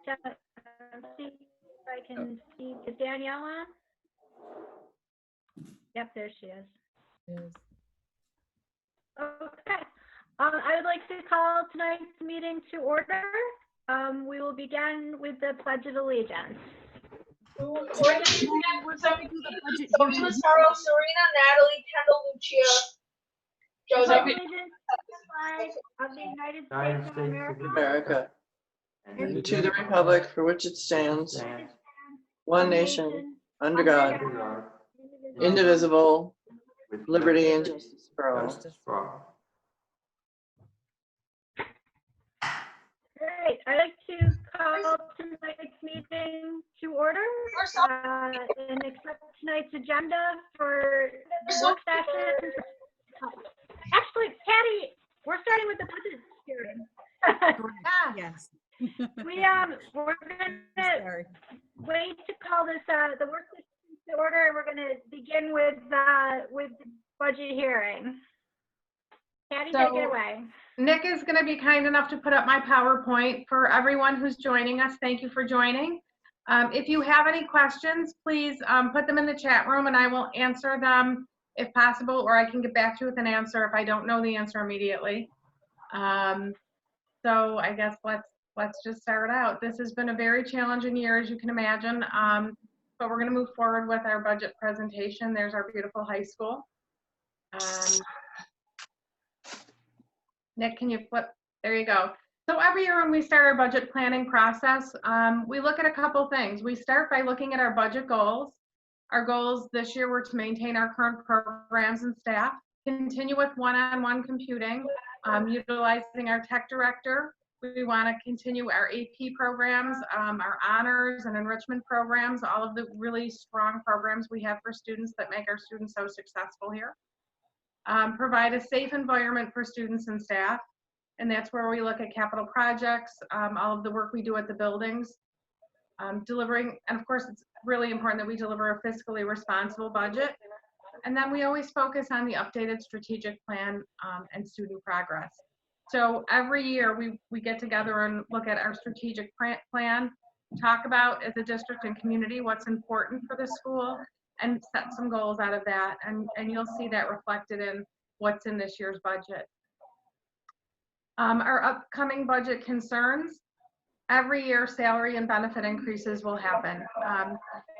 see if I can see. Is Danielle on? Yep, there she is. Yes. Okay. I would like to call tonight's meeting to order. We will begin with the Pledge of Allegiance. We're going to Sophie Massaro, Serena, Natalie, Kendall, Lucia, Joseph. Allegiance to the flag of the United States of America, and to the republic for which it stands, one nation, under God, indivisible, with liberty and justice for all. Great. I'd like to call tonight's meeting to order and accept tonight's agenda for work session. Actually, Patty, we're starting with the budget hearing. Yes. We're gonna wait to call this the work session to order, and we're gonna begin with the budget hearing. Patty, take it away. Nick is going to be kind enough to put up my PowerPoint for everyone who's joining us. Thank you for joining. If you have any questions, please put them in the chat room and I will answer them if possible, or I can get back to you with an answer if I don't know the answer immediately. So I guess let's just start out. This has been a very challenging year, as you can imagine, but we're going to move forward with our budget presentation. There's our beautiful high school. Nick, can you flip? There you go. So every year when we start our budget planning process, we look at a couple things. We start by looking at our budget goals. Our goals this year were to maintain our current programs and staff, continue with one-on-one computing, utilizing our tech director. We want to continue our AP programs, our honors and enrichment programs, all of the really strong programs we have for students that make our students so successful here. Provide a safe environment for students and staff, and that's where we look at capital projects, all of the work we do at the buildings, delivering, and of course it's really important that we deliver a fiscally responsible budget, and then we always focus on the updated strategic plan and student progress. So every year we get together and look at our strategic plan, talk about as a district and community what's important for the school, and set some goals out of that, and you'll see that reflected in what's in this year's budget. Our upcoming budget concerns, every year salary and benefit increases will happen.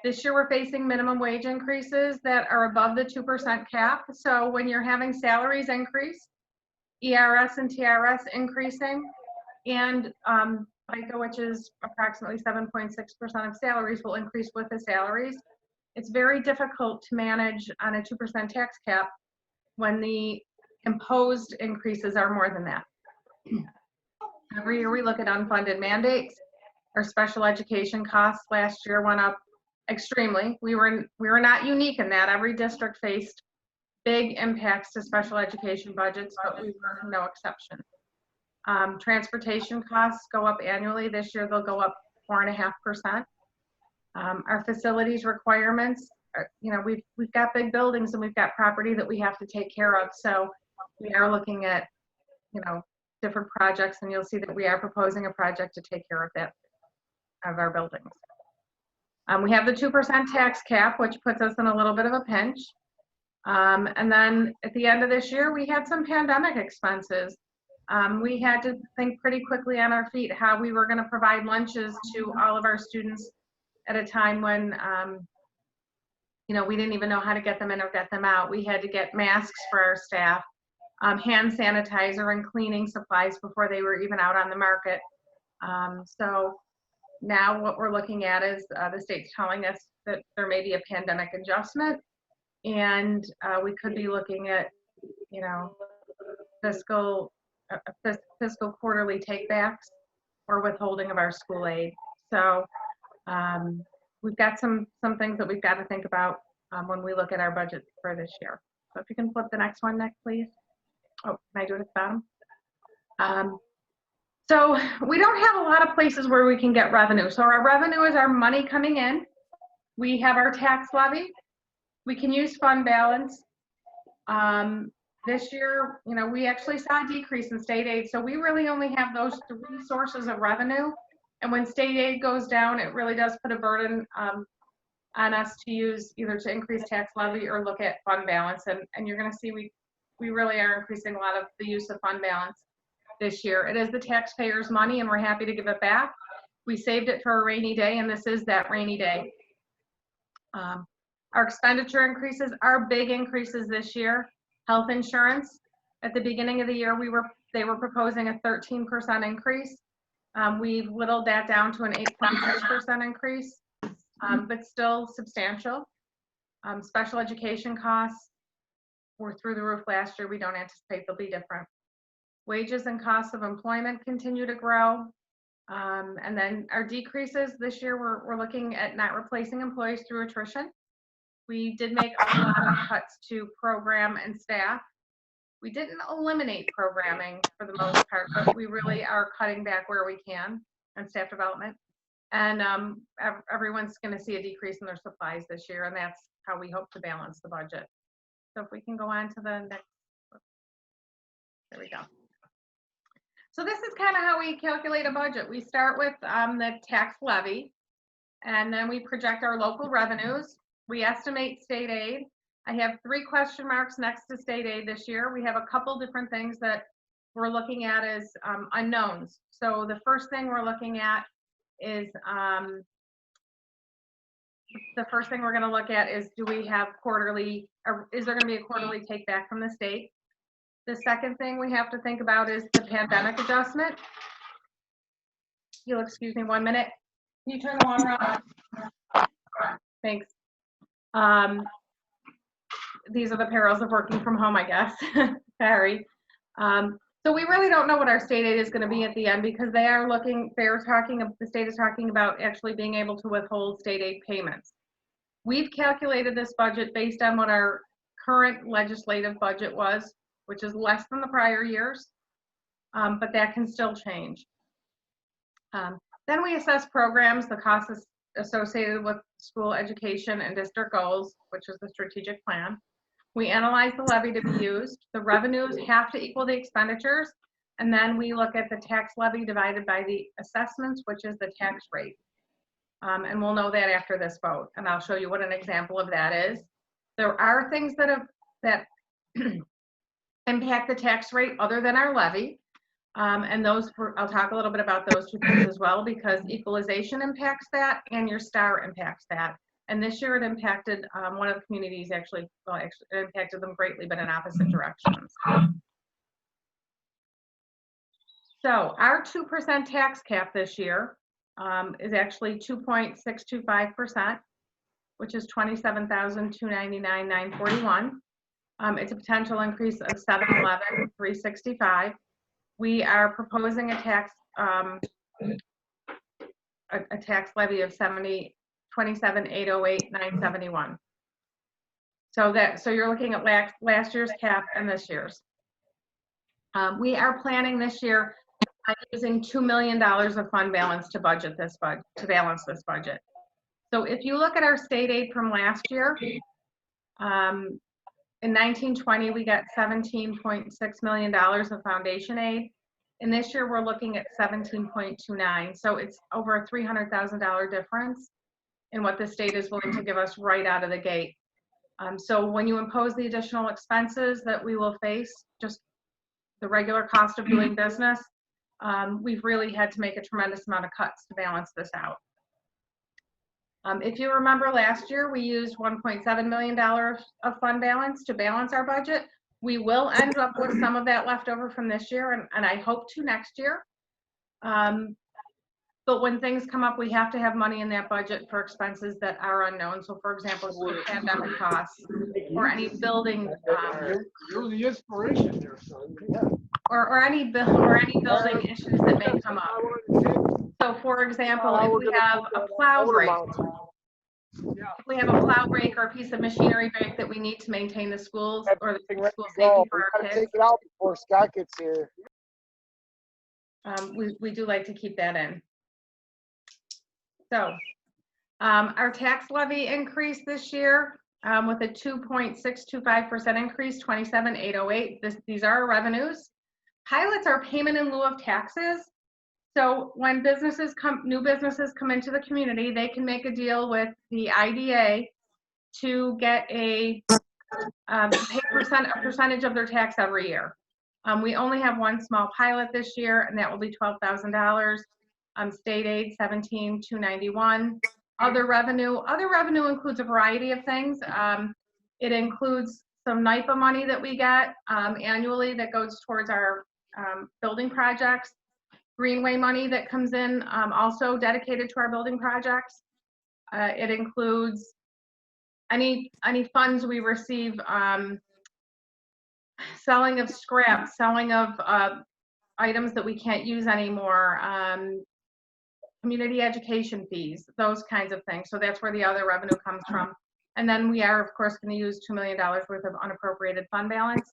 This year we're facing minimum wage increases that are above the 2% cap, so when you're having salaries increase, ERS and TRS increasing, and FICA, which is approximately 7.6% of salaries, will increase with the salaries. It's very difficult to manage on a 2% tax cap when the imposed increases are more than that. Every year we look at unfunded mandates. Our special education costs last year went up extremely. We were not unique in that. Every district faced big impacts to special education budgets, but we were no exception. Transportation costs go up annually. This year they'll go up 4.5%. Our facilities requirements, we've got big buildings and we've got property that we have to take care of. So we are looking at, different projects, and you'll see that we are proposing a project to take care of that, of our buildings. We have the 2% tax cap, which puts us in a little bit of a pinch. And then at the end of this year, we had some pandemic expenses. We had to think pretty quickly on our feet how we were going to provide lunches to all of our students at a time when, we didn't even know how to get them in or get them out. We had to get masks for our staff, hand sanitizer and cleaning supplies before they were even out on the market. So now what we're looking at is the state's telling us that there may be a pandemic adjustment, and we could be looking at, fiscal quarterly takebacks or withholding of our school aid. So we've got some things that we've got to think about when we look at our budget for this year. So if you can flip the next one, Nick, please. Oh, can I do it at the bottom? So we don't have a lot of places where we can get revenue. So our revenue is our money coming in. We have our tax levy. We can use fund balance. This year, we actually saw a decrease in state aid. So we really only have those three sources of revenue And when state aid goes down, it really does put a burden on us to use either to increase tax levy or look at fund balance. And you're going to see we really are increasing a lot of the use of fund balance this year. It is the taxpayers' money, and we're happy to give it back. We saved it for a rainy day, and this is that rainy day. Our expenditure increases are big increases this year. Health insurance, at the beginning of the year, they were proposing a 13% increase. We've whittled that down to an 8.6% increase, but still substantial. Special education costs were through the roof last year. We don't anticipate they'll be different. Wages and costs of employment continue to grow. And then our decreases this year, we're looking at not replacing employees through attrition. We did make a lot of cuts to program and staff. We didn't eliminate programming for the most part, but we really are cutting back where we can on staff development. And everyone's going to see a decrease in their supplies this year, and that's how we hope to balance the budget. So if we can go on to the next, there we go. So this is kind of how we calculate a budget. We start with the tax levy, and then we project our local revenues. We estimate state aid. I have 3 question marks next to state aid this year. We have a couple different things that we're looking at as unknowns. So the first thing we're looking at is, do we have quarterly, or is there going to be a quarterly take back from the state? The second thing we have to think about is the pandemic adjustment. You'll excuse me 1 minute. Can you turn the water on? Thanks. These are the perils of working from home, I guess. Sorry. So we really don't know what our state aid is going to be at the end, because the state is talking about actually being able to withhold state aid payments. We've calculated this budget based on what our current legislative budget was, which is less than the prior years, but that can still change. Then we assess programs, the costs associated with school education and district goals, which is the strategic plan. We analyze the levy to be used. The revenues have to equal the expenditures, and then we look at the tax levy divided by the assessments, which is the tax rate. And we'll know that after this vote, and I'll show you what an example of that is. There are things that impact the tax rate other than our levy, and I'll talk a little bit about those 2 things as well, because equalization impacts that and your STAR impacts that. And this year it impacted one of the communities, it impacted them greatly, but in opposite directions. So our 2% tax cap this year is actually 2.625%, which is $27,299,941. It's a potential increase of $711,365. We are proposing a tax levy of $27,808,971. So you're looking at last year's cap and this year's. We are planning this year on using $2 million of fund balance to balance this budget. So if you look at our state aid from last year, in 1920, we got $17.6 million of foundation aid. And this year we're looking at 17.29. So it's over a $300,000 difference in what the state is willing to give us right out of the gate. So when you impose the additional expenses that we will face, just the regular cost of doing business, we've really had to make a tremendous amount of cuts to balance this out. If you remember last year, we used $1.7 million of fund balance to balance our budget. We will end up with some of that left over from this year, and I hope to next year. But when things come up, we have to have money in that budget for expenses that are unknown. So for example, pandemic costs, or any building, you're the inspiration there, son. Yeah. or any building issues that may come up. So for example, if we have a plow break, or a piece of machinery break that we need to maintain the schools or the school safety for our kids, take it out before Scott gets here. we do like to keep that in. So our tax levy increase this year with a 2.625% increase, $27,808. These are our revenues. Pilots are payment in lieu of taxes. So when new businesses come into the community, they can make a deal with the IDA to get a percentage of their tax every year. We only have one small pilot this year, and that will be $12,000. State aid, $17,291. Other revenue includes a variety of things. It includes some NIPA money that we get annually that goes towards our building projects. Greenway money that comes in, also dedicated to our building projects. It includes any funds we receive, selling of scrap, selling of items that we can't use anymore, community education fees, those kinds of things. So that's where the other revenue comes from. And then we are, of course, going to use $2 million worth of unappropriated fund balance.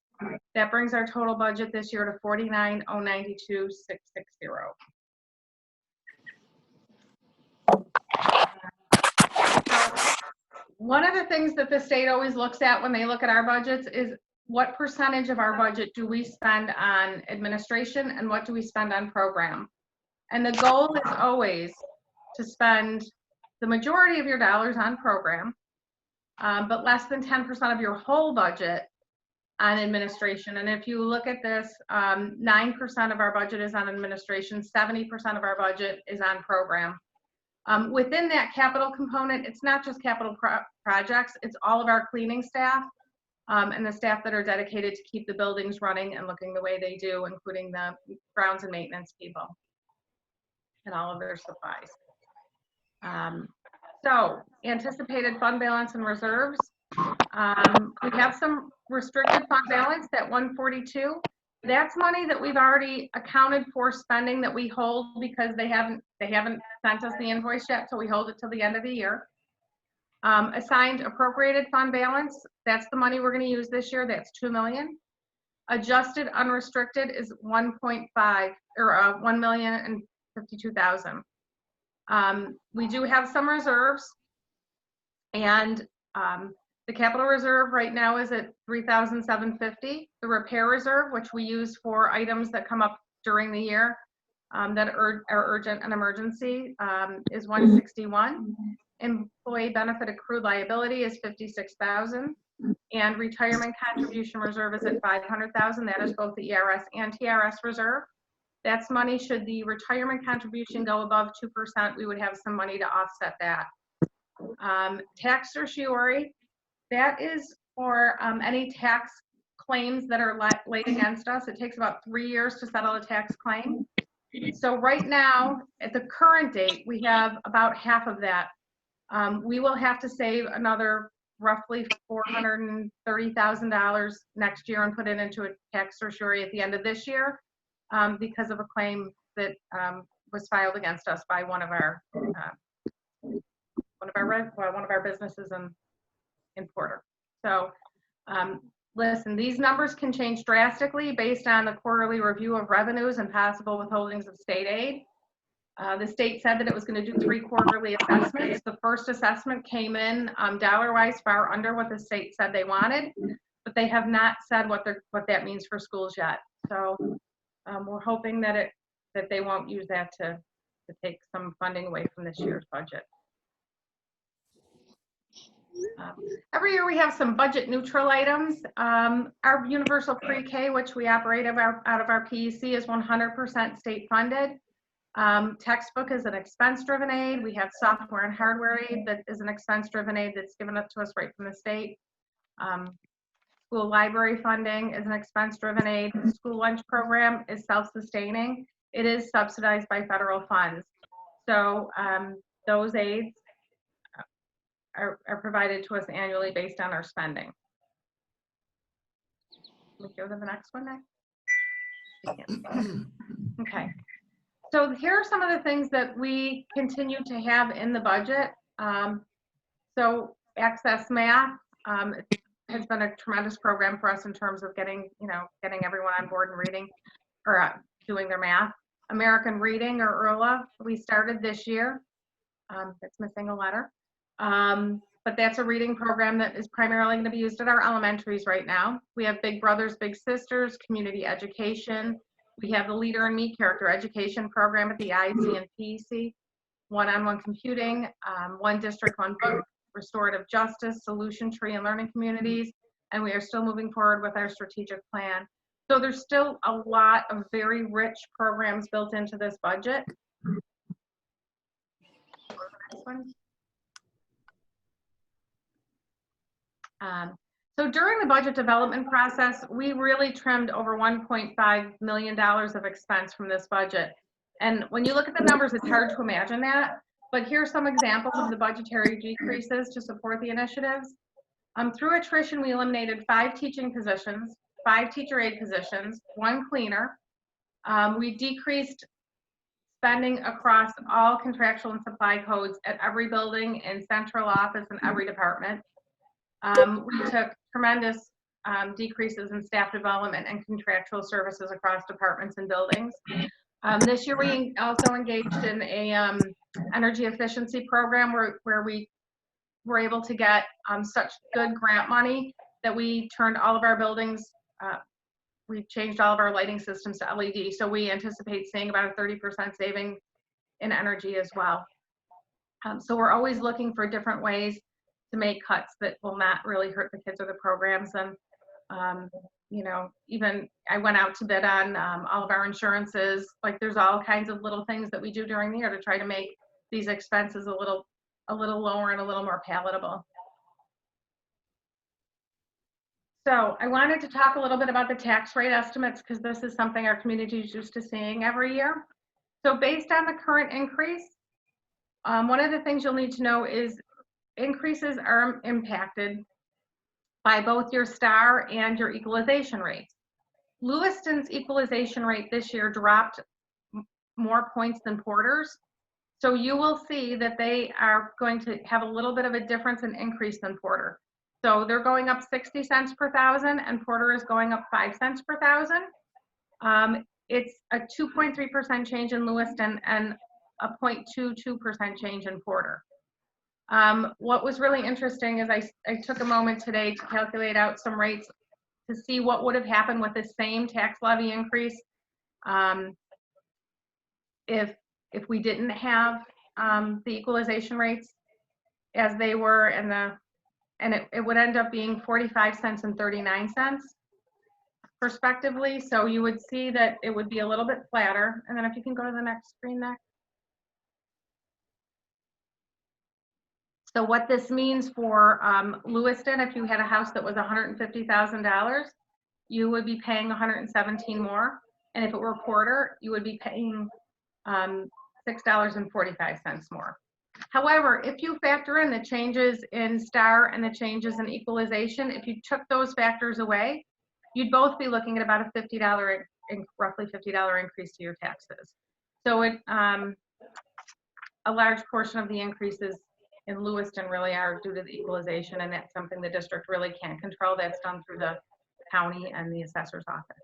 That brings our total budget this year to $49,092,660. One of the things that the state always looks at when they look at our budgets is what percentage of our budget do we spend on administration and what do we spend on program. And the goal is always to spend the majority of your dollars on program, but less than 10% of your whole budget on administration. And if you look at this, 9% of our budget is on administration, 70% of our budget is on program. Within that capital component, it's not just capital projects, it's all of our cleaning staff and the staff that are dedicated to keep the buildings running and looking the way they do, including the grounds and maintenance people and all of their supplies. So anticipated fund balance and reserves. We have some restricted fund balance at 142. That's money that we've already accounted for spending that we hold because they haven't sent us the invoice yet, so we hold it till the end of the year. Assigned appropriated fund balance, that's the money we're going to use this year. That's $2 million. Adjusted unrestricted is 1.5 or 1,052,000. We do have some reserves, and the capital reserve right now is at $3,750. The repair reserve, which we use for items that come up during the year that are urgent and emergency, is $161. Employee benefit accrued liability is $56,000, and retirement contribution reserve is at $500,000. That is both the ERS and TRS reserve. That's money should the retirement contribution go above 2%, we would have some money to offset that. Tax certiorari, that is for any tax claims that are laid against us. It takes about 3 years to settle a tax claim. So right now, at the current date, we have about half of that. We will have to save another roughly $430,000 next year and put it into a tax certiorari at the end of this year because of a claim that was filed against us by one of our businesses in Porter. So listen, these numbers can change drastically based on the quarterly review of revenues and possible withholdings of state aid. The state said that it was going to do 3 quarterly assessments. The first assessment came in dollar-wise far under what the state said they wanted, but they have not said what that means for schools yet. So we're hoping that they won't use that to take some funding away from this year's budget. Every year we have some budget neutral items. Our universal pre-K, which we operate out of our PEC, is 100% state funded. Textbook is an expense-driven aid. We have software and hardware aid that is an expense-driven aid that's given up to us right from the state. School library funding is an expense-driven aid. The school lunch program is self-sustaining. It is subsidized by federal funds. So those aids are provided to us annually based on our spending. Let me go to the next one next. Okay. So here are some of the things that we continue to have in the budget. So Access Math has been a tremendous program for us in terms of getting everyone on board and reading or doing their math. American Reading, or ERLA, we started this year. It's missing a letter. But that's a reading program that is primarily going to be used at our elementaries right now. We have Big Brothers Big Sisters, community education, We have the Leader in Me character education program at the IC and PEC, one-on-one computing, one district, one vote, restorative justice, solution tree and learning communities, and we are still moving forward with our strategic plan. So there's still a lot of very rich programs built into this budget. So during the budget development process, we really trimmed over $1.5 million of expense from this budget. And when you look at the numbers, it's hard to imagine that. But here's some examples of the budgetary decreases to support the initiatives. Through attrition, we eliminated 5 teaching positions, 5 teacher aide positions, 1 cleaner. We decreased spending across all contractual and supply codes at every building and central office and every department. We took tremendous decreases in staff development and contractual services across departments and buildings. This year, we also engaged in a energy efficiency program where we were able to get such good grant money that we turned all of our buildings, we changed all of our lighting systems to LED. So we anticipate seeing about a 30% saving in energy as well. So we're always looking for different ways to make cuts that will not really hurt the kids or the programs. And, you know, even I went out to bid on all of our insurances. Like there's all kinds of little things that we do during the year to try to make these expenses a little lower and a little more palatable. So I wanted to talk a little bit about the tax rate estimates because this is something our community is used to seeing every year. So based on the current increase, one of the things you'll need to know is increases are impacted by both your STAR and your equalization rates. Lewiston's equalization rate this year dropped more points than Porter's. So you will see that they are going to have a little bit of a difference in increase than Porter. So they're going up 60 cents per thousand and Porter is going up 5 cents per thousand. It's a 2.3% change in Lewiston and a 0.22% change in Porter. What was really interesting is I took a moment today to calculate out some rates to see what would have happened with the same tax levy increase if we didn't have the equalization rates as they were, and it would end up being 45 cents and 39 cents respectively. So you would see that it would be a little bit flatter. And then if you can go to the next screen next. So what this means for Lewiston, if you had a house that was $150,000, you would be paying $117 more. And if it were Porter, you would be paying $6.45 more. However, if you factor in the changes in STAR and the changes in equalization, if you took those factors away, you'd both be looking at about a roughly $50 increase to your taxes. So a large portion of the increases in Lewiston really are due to the equalization, and that's something the district really can't control. That's done through the county and the assessor's office.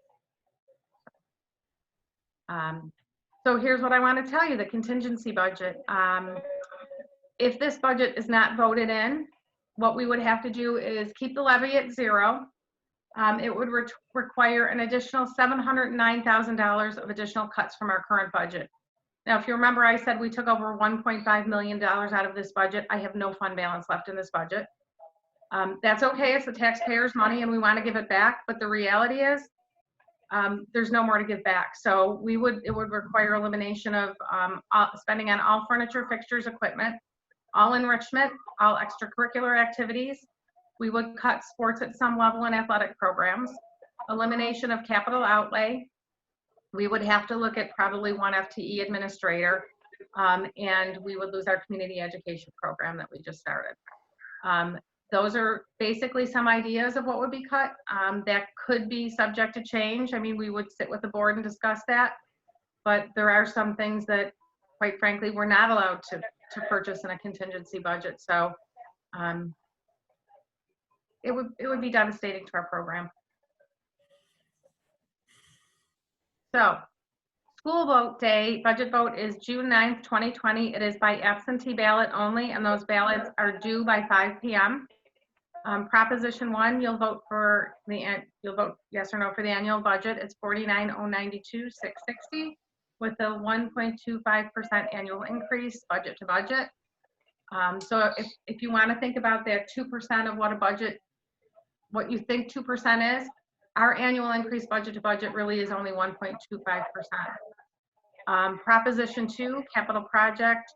So here's what I want to tell you, the contingency budget. If this budget is not voted in, what we would have to do is keep the levy at 0. It would require an additional $709,000 of additional cuts from our current budget. Now, if you remember, I said we took over $1.5 million out of this budget. I have no fund balance left in this budget. That's okay, it's the taxpayers' money and we want to give it back, but the reality is there's no more to give back. So it would require elimination of spending on all furniture, fixtures, equipment, all enrichment, all extracurricular activities. We would cut sports at some level in athletic programs, elimination of capital outlay. We would have to look at probably one FTE administrator, and we would lose our community education program that we just started. Those are basically some ideas of what would be cut. That could be subject to change. I mean, we would sit with the board and discuss that, but there are some things that, quite frankly, we're not allowed to purchase in a contingency budget. So it would be devastating to our program. So school vote day, budget vote is June 9th, 2020. It is by absentee ballot only, and those ballots are due by 5 p.m. Proposition 1, you'll vote yes or no for the annual budget. It's $49,092,660 with a 1.25% annual increase budget to budget. So if you want to think about that 2% of what you think 2% is, our annual increase budget to budget really is only 1.25%. Proposition 2, capital project.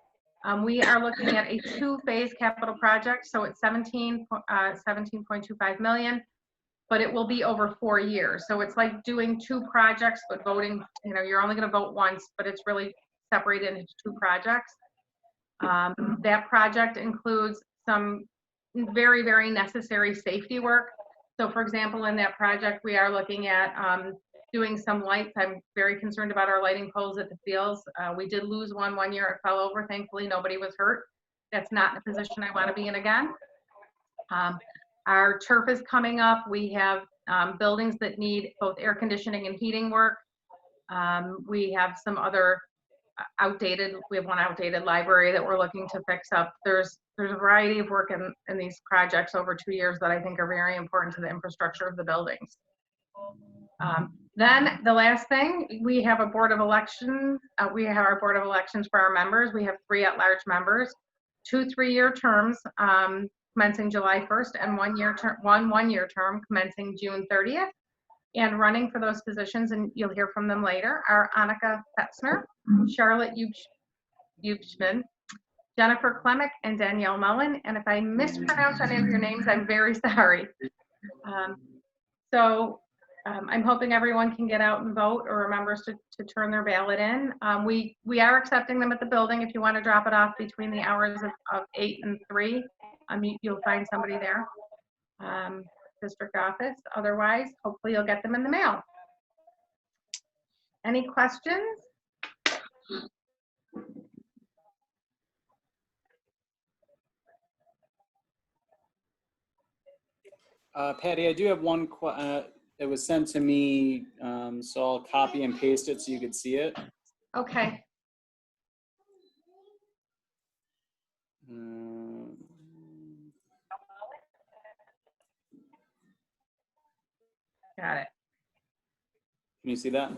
We are looking at a 2-phase capital project, so it's 17.25 million, but it will be over 4 years. So it's like doing 2 projects, but voting, you're only going to vote once, but it's really separated into 2 projects. That project includes some very, very necessary safety work. So for example, in that project, we are looking at doing some lights. I'm very concerned about our lighting poles at the fields. We did lose one year. It fell over. Thankfully, nobody was hurt. That's not in a position I want to be in again. Our turf is coming up. We have buildings that need both air conditioning and heating work. We have some other we have one outdated library that we're looking to fix up. There's a variety of work in these projects over 2 years that I think are very important to the infrastructure of the buildings. Then the last thing, we have a board of elections. We have our board of elections for our members. We have 3 at-large members, 2 3-year terms commencing July 1st and one one-year term commencing June 30th. And running for those positions, and you'll hear from them later, are Annika Fetzner, Charlotte Eubschman, Jennifer Klemick, and Danielle Mullen. And if I mispronounce any of your names, I'm very sorry. I'm hoping everyone can get out and vote, or remembers to turn their ballot in. We are accepting them at the building. If you want to drop it off between the hours of 8 and 3, you'll find somebody there. District office. Otherwise, hopefully you'll get them in the mail. Any questions? Patty, I do have one. It was sent to me, so I'll copy and paste it so you could see it. Okay. Got it. Can you see that?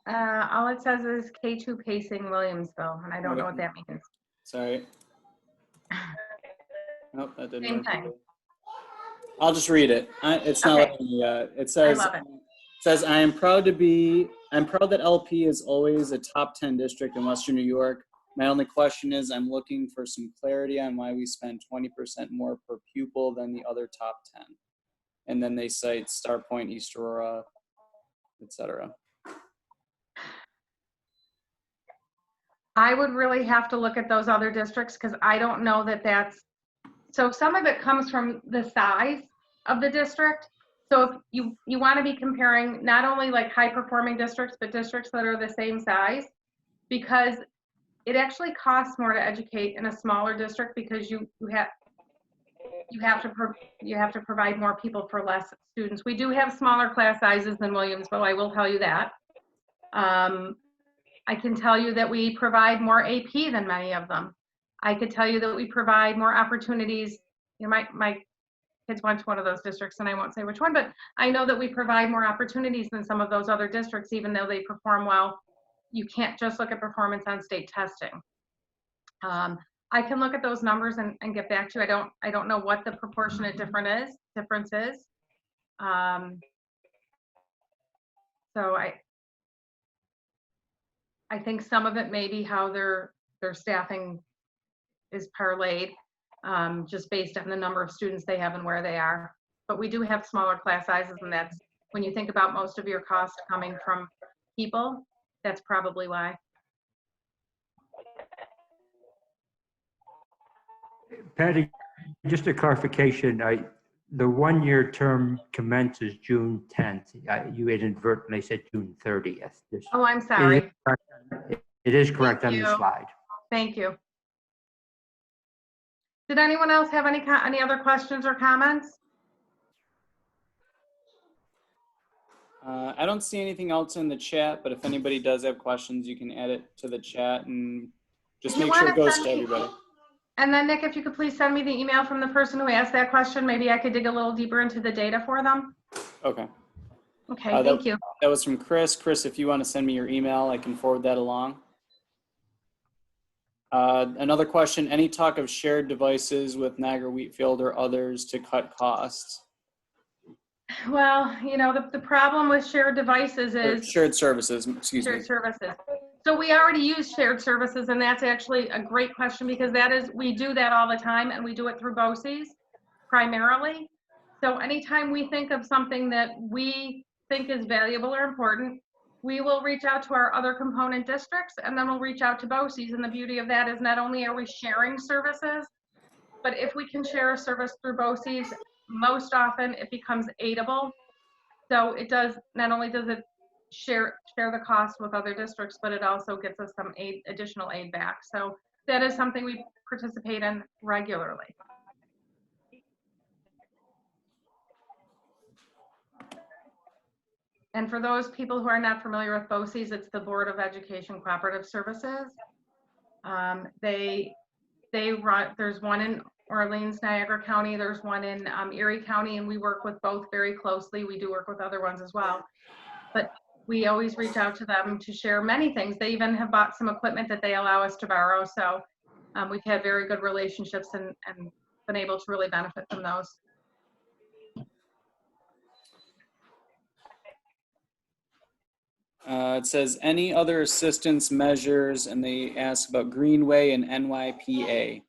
All it says is K2 Pacing Williamsville, and I don't know what that means. Sorry. Nope, that didn't Same work. thing. I'll just read it. It's not Okay. letting me, it says, I love it. It says, I'm proud that LP is always a top 10 district in Western New York. My only question is, I'm looking for some clarity on why we spend 20% more per pupil than the other top 10. And then they cite Star Point, East Aurora, etc. I would really have to look at those other districts, because I don't know that that's, so some of it comes from the size of the district. So if you want to be comparing not only like high performing districts, but districts that are the same size, because it actually costs more to educate in a smaller district, because you have to provide more people for less students. We do have smaller class sizes than Williamsville, I will tell you that. I can tell you that we provide more AP than many of them. I could tell you that we provide more opportunities. My kids went to one of those districts, and I won't say which one, but I know that we provide more opportunities than some of those other districts, even though they perform well. You can't just look at performance on state testing. I can look at those numbers and get back to you. I don't know what the proportionate difference is. So I think some of it may be how their staffing is parlayed, just based on the number of students they have and where they are. But we do have smaller class sizes, and that's when you think about most of your costs coming from people, that's probably why. Patty, just a clarification. The one-year term commences June 10th. You inadvertently said June 30th. Oh, I'm sorry. It is correct on Thank the you. slide. Thank you. Did anyone else have any other questions or comments? I don't see anything else in the chat, but if anybody does have questions, you can add it to the chat and just make sure it goes to everybody. And then Nick, if you could please send me the email from the person who asked that question, maybe I could dig a little deeper into the data for them. Okay. Okay, thank you. That was from Chris. Chris, if you want to send me your email, I can forward that along. Another question, any talk of shared devices with Niagara Wheatfield or others to cut costs? Well, you know, the problem with shared devices Or is shared services, excuse me. shared services. So we already use shared services, and that's actually a great question because we do that all the time, and we do it through BOCES primarily. So anytime we think of something that we think is valuable or important, we will reach out to our other component districts, and then we'll reach out to BOCES. And the beauty of that is not only are we sharing services, but if we can share a service through BOCES, most often it becomes aidable. So it does, not only does it share the cost with other districts, but it also gets us some additional aid back. So that is something we participate in regularly. And for those people who are not familiar with BOCES, it's the Board of Education Cooperative Services. They run, there's one in Orleans, Niagara County, there's one in Erie County, and we work with both very closely. We do work with other ones as well. But we always reach out to them to share many things. They even have bought some equipment that they allow us to borrow. So we've had very good relationships and been able to really benefit from those. It says any other assistance measures, and they ask about Greenway and NYPA.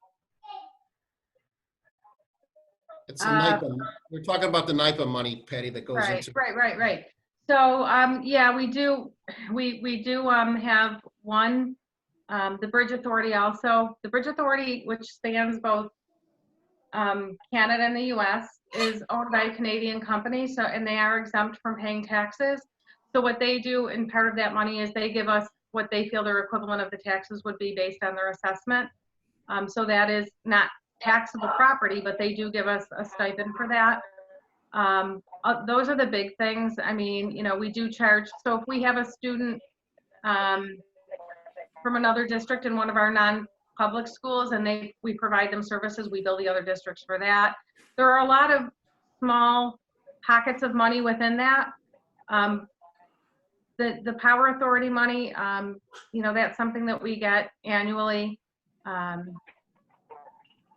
It's the NIPA. We're talking about the NIPA money, Patty, that goes into. Right. So yeah, we do have one, the Bridge Authority also. The Bridge Authority, which spans both Canada and the US, is owned by a Canadian company, so, and they are exempt from paying taxes. So what they do, and part of that money is they give us what they feel their equivalent of the taxes would be based on their assessment. So that is not taxable property, but they do give us a stipend for that. Those are the big things. I mean, you know, we do charge, so if we have a student from another district in one of our non-public schools and we provide them services, we bill the other districts for that. There are a lot of small pockets of money within that. The Power Authority money, you know, that's something that we get annually.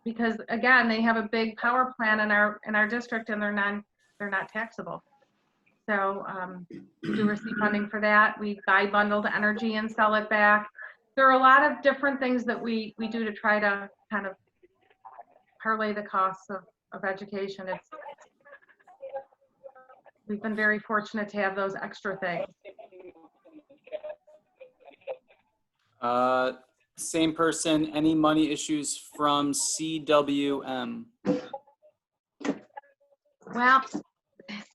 Because again, they have a big power plant in our district, and they're not taxable. So we do receive funding for that. We buy bundled energy and sell it back. There are a lot of different things that we do to try to kind of parlay the costs of education. We've been very fortunate to have those extra things. Same person, any money issues from CWM? Well,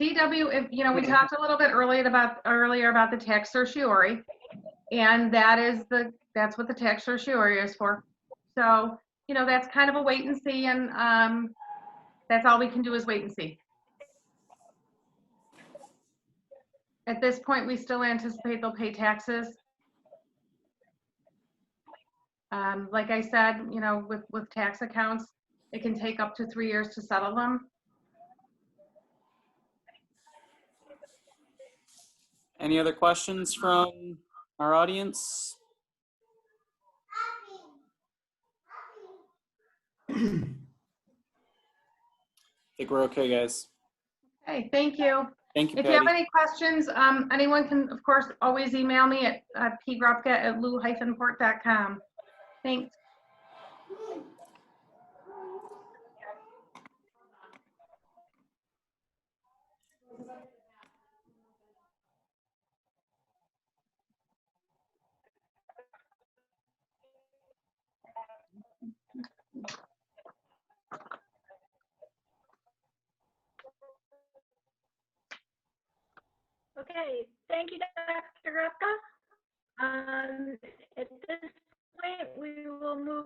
CW, you know, we talked a little bit earlier about the tax certiorari, and that's what the tax certiorari is for. So, you know, that's kind of a wait and see, and that's all we can do is wait and see. At this point, we still anticipate they'll pay taxes. Like I said, you know, with tax accounts, it can take up to 3 years to settle them. Any other questions from our audience? I think we're okay, guys. Okay, thank you. Thank you, If Patty. you have any questions, anyone can, of course, always email me at pgrupka@lew-port.com. Thanks. Okay, thank you, Dr. Grupka. At this point, we will move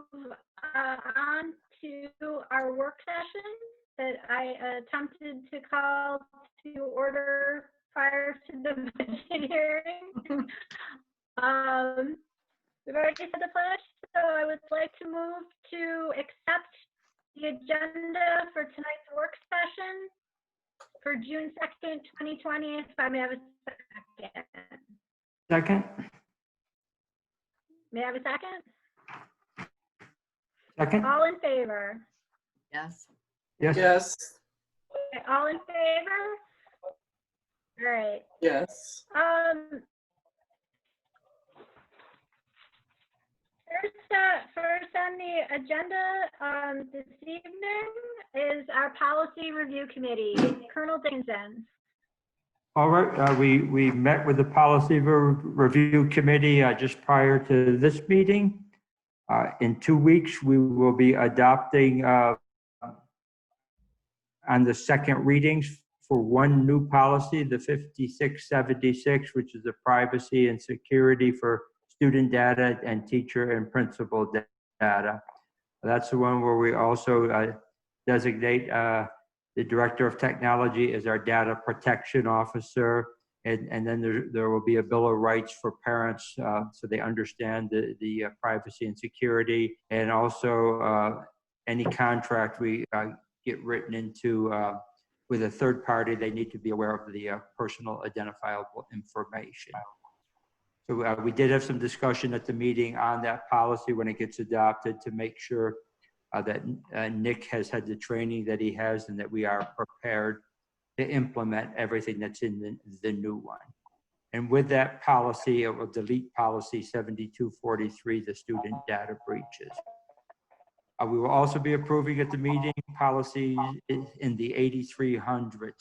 on to our work session that I attempted to call to order prior to the budget hearing. We've already said the pledge, I would like to move to accept the agenda for tonight's work session for June 2nd, 2020, if I may have a second. Second? May I have a second? Second? All in favor? Yes. Yes. Yes, Okay, all in favor? All right. yes. First on the agenda this evening is our policy review committee. Colonel Dickinson. All right, we met with the policy review committee just prior to this meeting. In 2 weeks, we will be adopting on the second readings for one new policy, the 5676, which is the privacy and security for student data and teacher and principal data. That's the one where we also designate the director of technology as our data protection officer. And then there will be a bill of rights for parents so they understand the privacy and security. And also any contract we get written into with a third party, they need to be aware of the personal identifiable information. So we did have some discussion at the meeting on that policy when it gets adopted to make sure that Nick has had the training that he has and that we are prepared to implement everything that's in the new one. And with that policy, it will delete policy 7243, the student data breaches. We will also be approving at the meeting policies in the 8300s,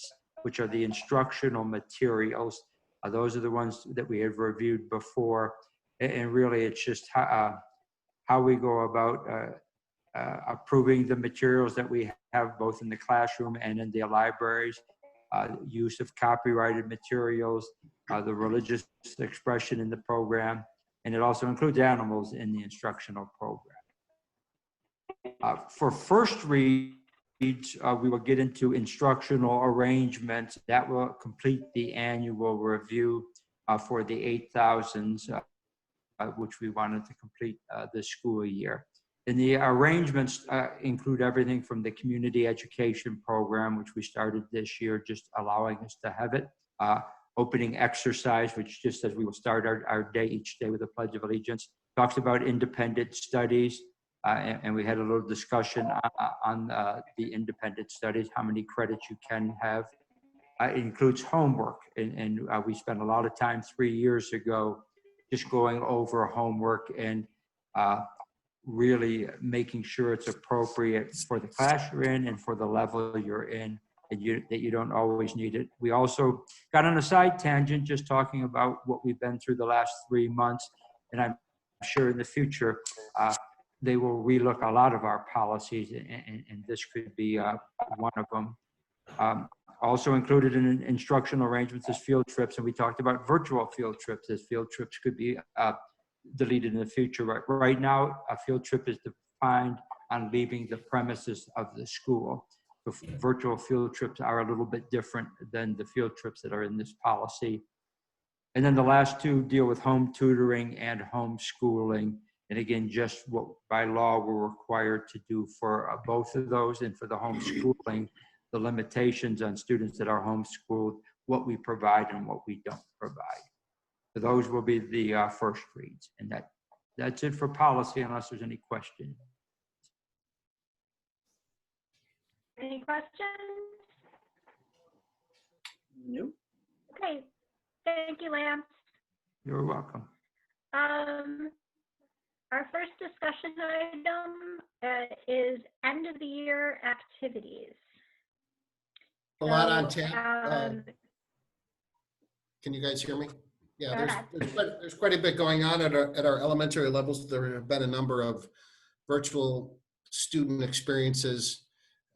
which are the instructional materials. Those are the ones that we have reviewed before. And really, it's just how we go about approving the materials that we have both in the classroom and in the libraries, use of copyrighted materials, the religious expression in the program, and it also includes animals in the instructional program. For first reads, we will get into instructional arrangements. That will complete the annual review for the 8000s, which we wanted to complete this school year. And the arrangements include everything from the community education program, which we started this year, just allowing us to have it. Opening exercise, which just as we will start our day each day with a Pledge of Allegiance, talks about independent studies. And we had a little discussion on the independent studies, how many credits you can have. It includes homework. And we spent a lot of time 3 years ago just going over homework and really making sure it's appropriate for the class you're in and for the level you're in, and that you don't always need it. We also got on a side tangent just talking about what we've been through the last 3 months, and I'm sure in the future they will relook a lot of our policies, and this could be one of them. Also included in instructional arrangements is field trips, and we talked about virtual field trips, as field trips could be deleted in the future. Right now, a field trip is defined on leaving the premises of the school. So virtual field trips are a little bit different than the field trips that are in this policy. And then the last two deal with home tutoring and homeschooling. And again, just what by law we're required to do for both of those. And for the homeschooling, the limitations on students that are homeschooled, what we provide and what we don't provide. So those will be the first reads. And that's it for policy, unless there's any questions. Any questions? Nope. Okay, thank you, Lance. You're welcome. Our first discussion item is end of the year activities. A lot on So, tap. Can you guys hear me? Yeah, Go ahead. there's quite a bit going on at our elementary levels. There have been a number of virtual student experiences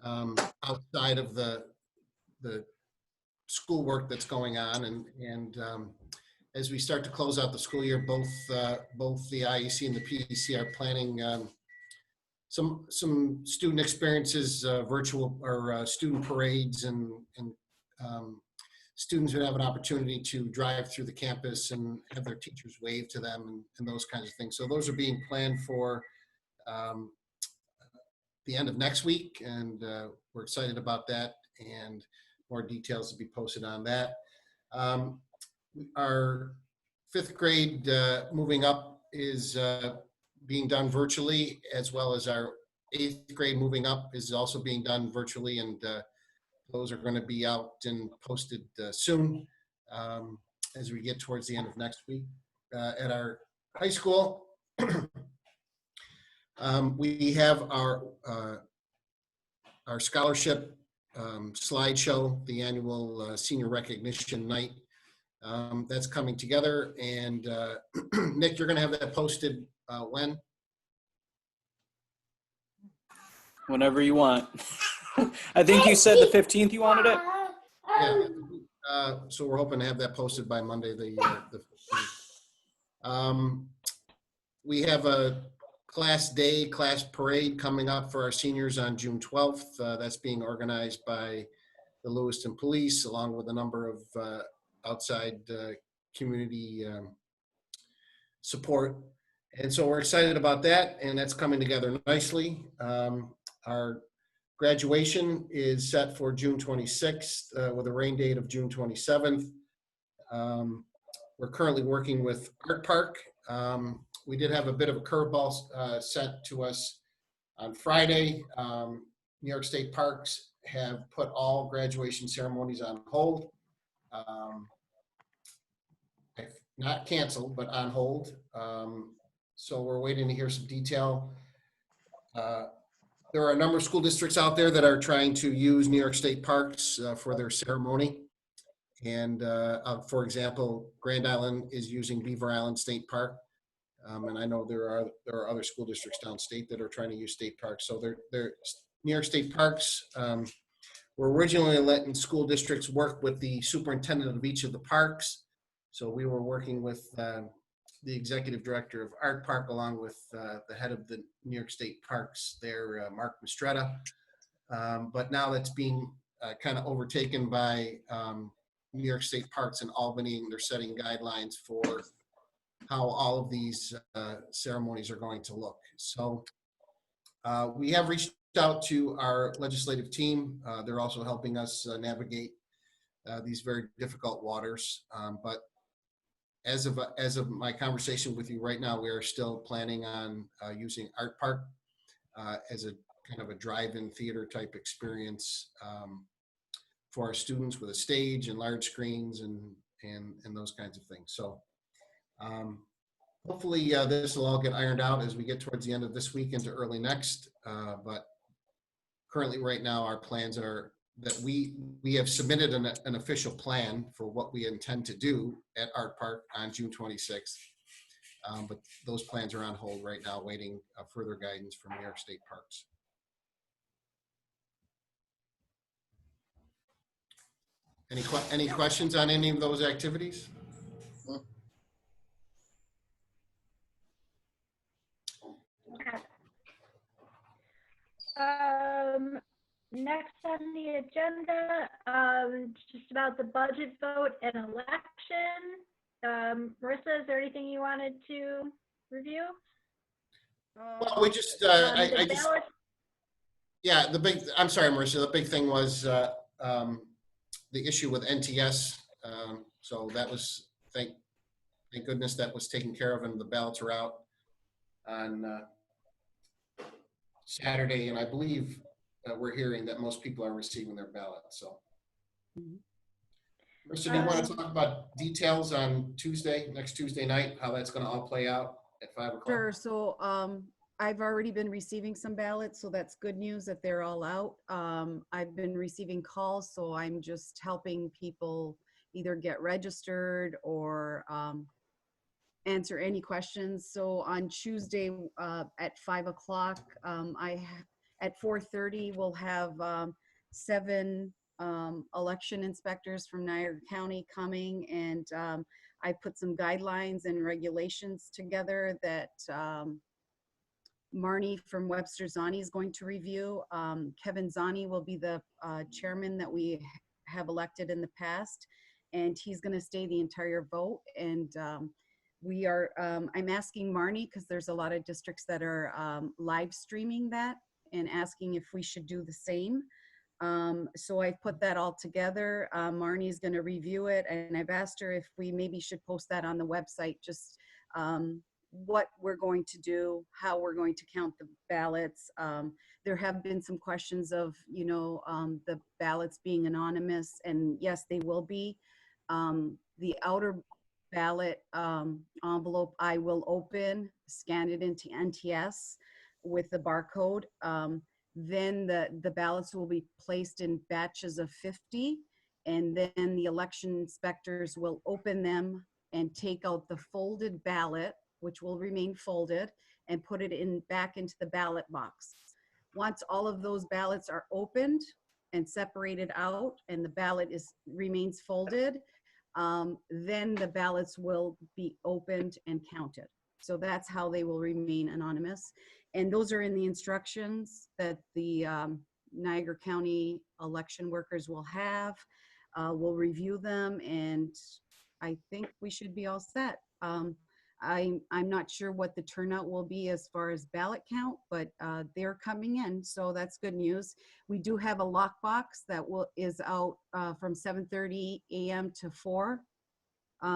outside of the schoolwork that's going on, and as we start to close out the school year, both the IEC and the PEC are planning some student experiences, virtual or student parades and students would have an opportunity to drive through the campus and have their teachers wave to them and those kinds of things. So those are being planned for the end of next week, and we're excited about that, and more details to be posted on that. Our 5th grade moving up is being done virtually, as well as our 8th grade moving up is also being done virtually, and those are going to be out and posted soon as we get towards the end of next week. At our high school, we have our scholarship slideshow, the annual senior recognition night. That's coming together, and Nick, you're going to have that posted when? Whenever you want. I think you said the 15th you wanted it? Yeah. So we're hoping to have that posted by Monday, the 15th. We have a class parade coming up for our seniors on June 12th. That's being organized by the Lewiston Police, along with a number of outside community support. And so we're excited about that, and that's coming together nicely. Our graduation is set for June 26th with a rain date of June 27th. We're currently working with Art Park. We did have a bit of a curveball sent to us on Friday. New York State Parks have put all graduation ceremonies on hold. Not canceled, but on hold. So we're waiting to hear some detail. There are a number of school districts out there that are trying to use New York State Parks for their ceremony. And for example, Grand Island is using Beaver Island State Park. And I know there are other school districts downstate that are trying to use state parks. So they're New York State Parks were originally letting school districts work with the superintendent of each of the parks. So we were working with the executive director of Art Park, along with the head of the New York State Parks there, Mark Mistretta. But now that's being kind of overtaken by New York State Parks in Albany, and they're setting guidelines for how all of these ceremonies are going to look. So we have reached out to our legislative team. They're also helping us navigate these very difficult waters. But as of my conversation with you right now, we are still planning on using Art Park as a kind of a drive-in theater type experience for our students, with a stage and large screens and those kinds of things. So hopefully this will all get ironed out as we get towards the end of this week into early next. But currently right now, our plans are that we have submitted an official plan for what we intend to do at Art Park on June 26th. But those plans are on hold right now, waiting further guidance from New York State Parks. Any questions on any of those activities? Next on the agenda, just about the budget vote and election. Marissa, is there anything you wanted to review? Well, we just, yeah, I'm sorry, Marissa, the big thing was the issue with NTS. So that was, thank goodness that was taken care of, and the ballots are out on Saturday, and I believe we're hearing that most people are receiving their ballots. So, Marissa, do you want to talk about details on next Tuesday night, how that's going to all play out at 5 o'clock? Sure. So I've already been receiving some ballots, so that's good news that they're all out. I've been receiving calls, so I'm just helping people either get registered or answer any questions. So on Tuesday at 5 o'clock, at 4:30, we'll have 7 election inspectors from Niagara County coming, and I put some guidelines and regulations together that Marnie from Webster Zani is going to review. Kevin Zani will be the chairman that we have elected in the past, and he's going to stay the entire vote. And we are, I'm asking Marnie, because there's a lot of districts that are live streaming that, and asking if we should do the same. So I've put that all together. Marnie's going to review it, and I've asked her if we maybe should post that on the website, just what we're going to do, how we're going to count the ballots. There have been some questions of, you know, the ballots being anonymous, and yes, they will be. The outer ballot envelope I will open, scan it into NTS with the barcode. Then the ballots will be placed in batches of 50, and then the election inspectors will open them and take out the folded ballot, which will remain folded, and put it in back into the ballot box. Once all of those ballots are opened and separated out, and the ballot remains folded, then the ballots will be opened and counted. So that's how they will remain anonymous. And those are in the instructions that the Niagara County election workers will have. We'll review them, and I think we should be all set. I'm not sure what the turnout will be as far as ballot count, but they're coming in, so that's good news. We do have a lockbox that is out from 7:30 a.m. to 4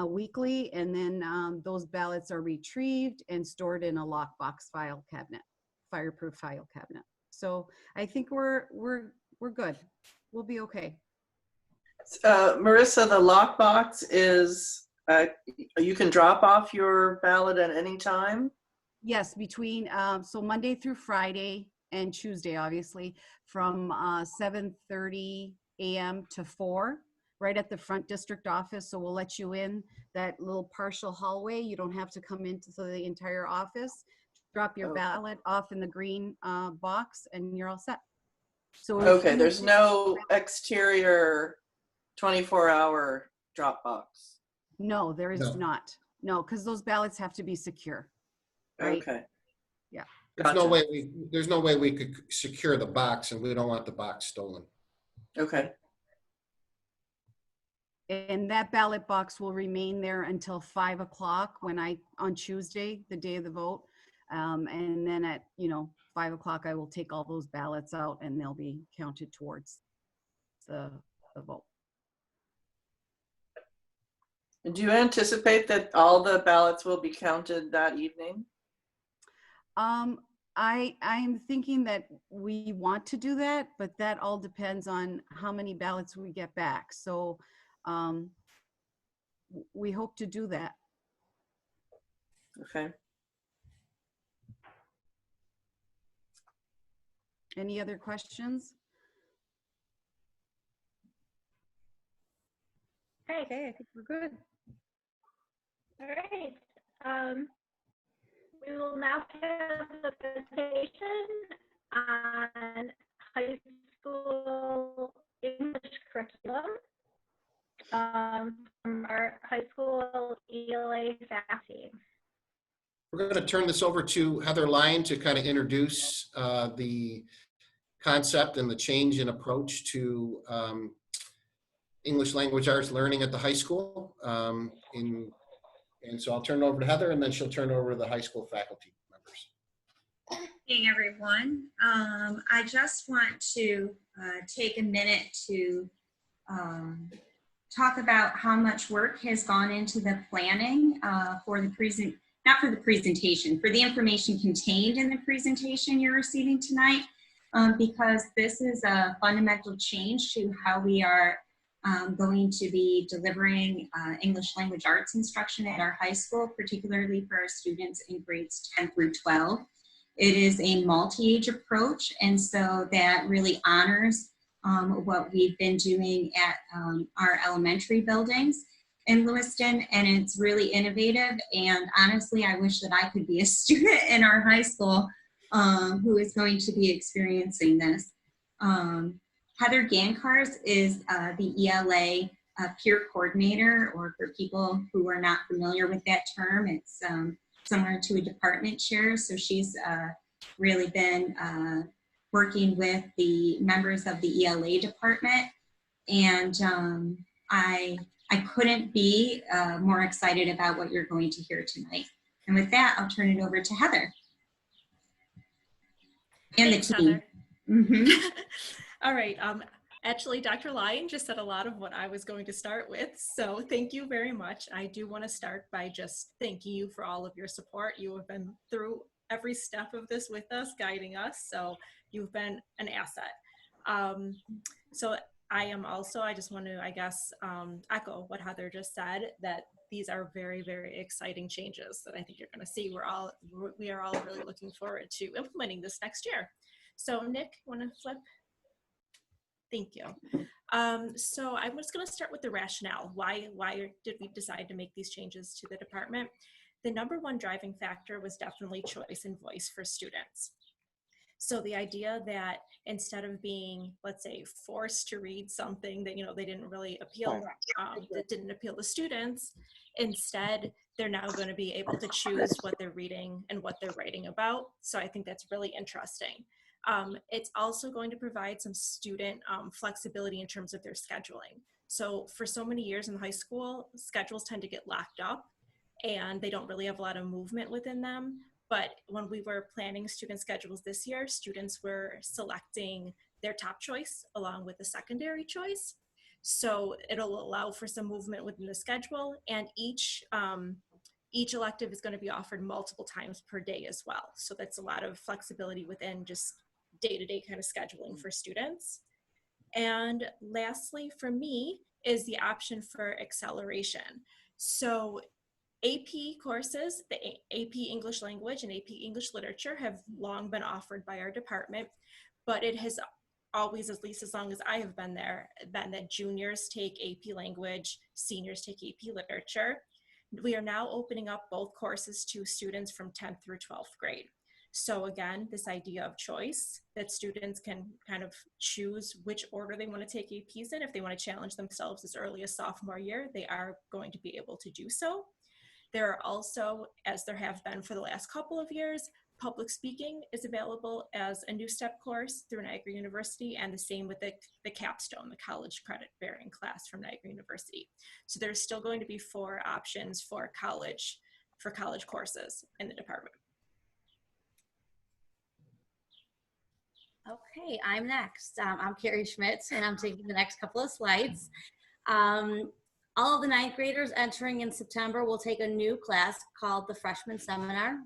weekly, and then those ballots are retrieved and stored in a lockbox file cabinet, fireproof file cabinet. So I think we're good. We'll be okay. Marissa, the lockbox is, you can drop off your ballot at any time? Yes, between, so Monday through Friday and Tuesday, obviously, from 7:30 a.m. to 4, right at the front district office. So we'll let you in that little partial hallway. You don't have to come into the entire office. Drop your ballot off in the green box, and you're all set. So okay, there's no exterior 24-hour drop box. No, there is not. No, because those ballots have to be secure. Right? Okay. Yeah. There's no way we could secure the box, and we don't want the box stolen. Okay. And that ballot box will remain there until 5 o'clock on Tuesday, the day of the vote. And then at 5 o'clock, I will take all those ballots out, and they'll be counted towards the vote. Do you anticipate that all the ballots will be counted that evening? I'm thinking that we want to do that, but that all depends on how many ballots we get back. So we hope to do that. Okay. Any other questions? Okay, I think we're good. All right. We will now have the presentation on high school English curriculum from our high school ELA faculty. We're going to turn this over to Heather Lyon to kind of introduce the concept and the change in approach to English language arts learning at the high school. And so I'll turn it over to Heather, and then she'll turn it over to the high school faculty members. Hey everyone. I just want to take a minute to talk about how much work has gone into the planning for the presentation, for the information contained in the presentation you're receiving tonight, because this is a fundamental change to how we are going to be delivering English language arts instruction at our high school, particularly for our students in grades 10 through 12. It is a multi-age approach, and so that really honors what we've been doing at our elementary buildings in Lewiston, and it's really innovative. And honestly, I wish that I could be a student in our high school who is going to be experiencing this. Heather Gankars is the ELA peer coordinator, or for people who are not familiar with that term, it's similar to a department chair. So she's really been working with the members of the ELA department. And I I couldn't be more excited about what you're going to hear tonight. And with that, I'll turn it over to Heather. And Thanks, the team. Heather. All right. Actually, Dr. Lyon just said a lot of what I was going to start with. So thank you very much. I do want to start by just thanking you for all of your support. You have been through every step of this with us, guiding us. So you've been an asset. So I just want to, I guess, echo what Heather just said, that these are very, very exciting changes that I think you're going to see. We are all really looking forward to implementing this next year. So Nick, want to flip? Thank you. So I'm just going to start with the rationale. Why did we decide to make these changes to the department? The number one driving factor was definitely choice and voice for students. So the idea that instead of being, let's say, forced to read something that, they didn't really appeal, that didn't appeal to students, instead, they're now going to be able to choose what they're reading and what they're writing about. So I think that's really interesting. It's also going to provide some student flexibility in terms of their scheduling. So for so many years in high school, schedules tend to get locked up and they don't really have a lot of movement within them. But when we were planning student schedules this year, students were selecting their top choice along with the secondary choice. So it'll allow for some movement within the schedule, and each elective is going to be offered multiple times per day as well. So that's a lot of flexibility within just day-to-day kind of scheduling for students. And lastly, for me, is the option for acceleration. So AP courses, the AP English Language and AP English Literature, have long been offered by our department, but it has always, at least as long as I have been there, been that juniors take AP Language, seniors take AP Literature. We are now opening up both courses to students from 10th through 12th grade. So again, this idea of choice, that students can kind of choose which order they want to take APs in. If they want to challenge themselves as early as sophomore year, they are going to be able to do so. There are also, as there have been for the last couple of years, public speaking is available as a new step course through Niagara University, and the same with the capstone, the college credit bearing class from Niagara University. So there's still going to be 4 options for college courses in the department. Okay, I'm next. I'm Carrie Schmitz, and I'm taking the next couple of slides. All of the 9th graders entering in September will take a new class called the Freshmen Seminar.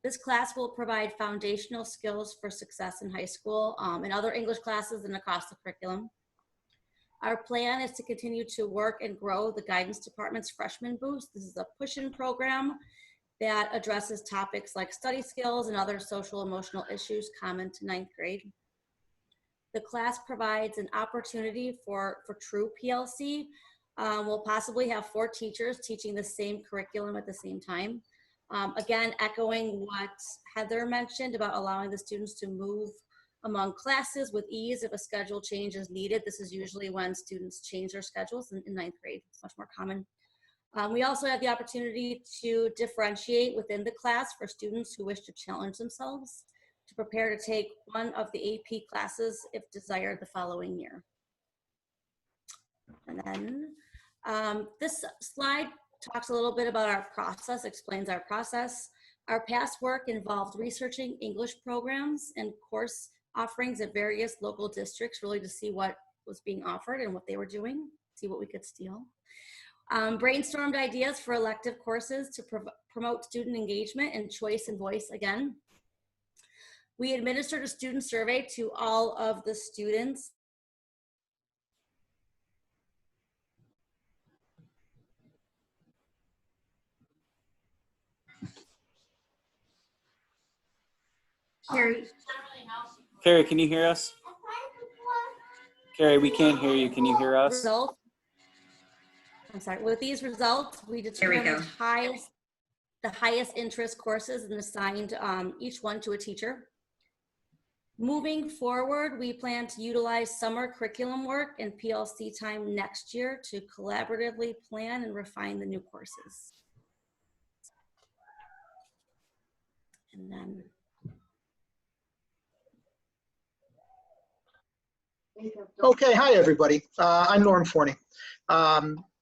This class will provide foundational skills for success in high school and other English classes and across the curriculum. Our plan is to continue to work and grow the guidance department's freshman boost. This is a push-in program that addresses topics like study skills and other social emotional issues common to 9th grade. The class provides an opportunity for true PLC. We'll possibly have 4 teachers teaching the same curriculum at the same time. Again, echoing what Heather mentioned about allowing the students to move among classes with ease if a schedule change is needed. This is usually when students change their schedules in 9th grade. It's much more common. We also have the opportunity to differentiate within the class for students who wish to challenge themselves to prepare to take one of the AP classes if desired the following year. And then this slide talks a little bit about our process, explains our process. Our past work involved researching English programs and course offerings at various local districts, really to see what was being offered and what they were doing, see what we could steal. Brainstormed ideas for elective courses to promote student engagement and choice and voice again. We administered a student survey to all of the students. Carrie, can you hear us? Carrie, we can't hear you. Can you hear us? I'm sorry. With these results, we determined the highest interest courses and assigned each one to a teacher. Moving forward, we plan to utilize summer curriculum work and PLC time next year to collaboratively plan and refine the new courses. And then okay, hi everybody. I'm Norm Forney.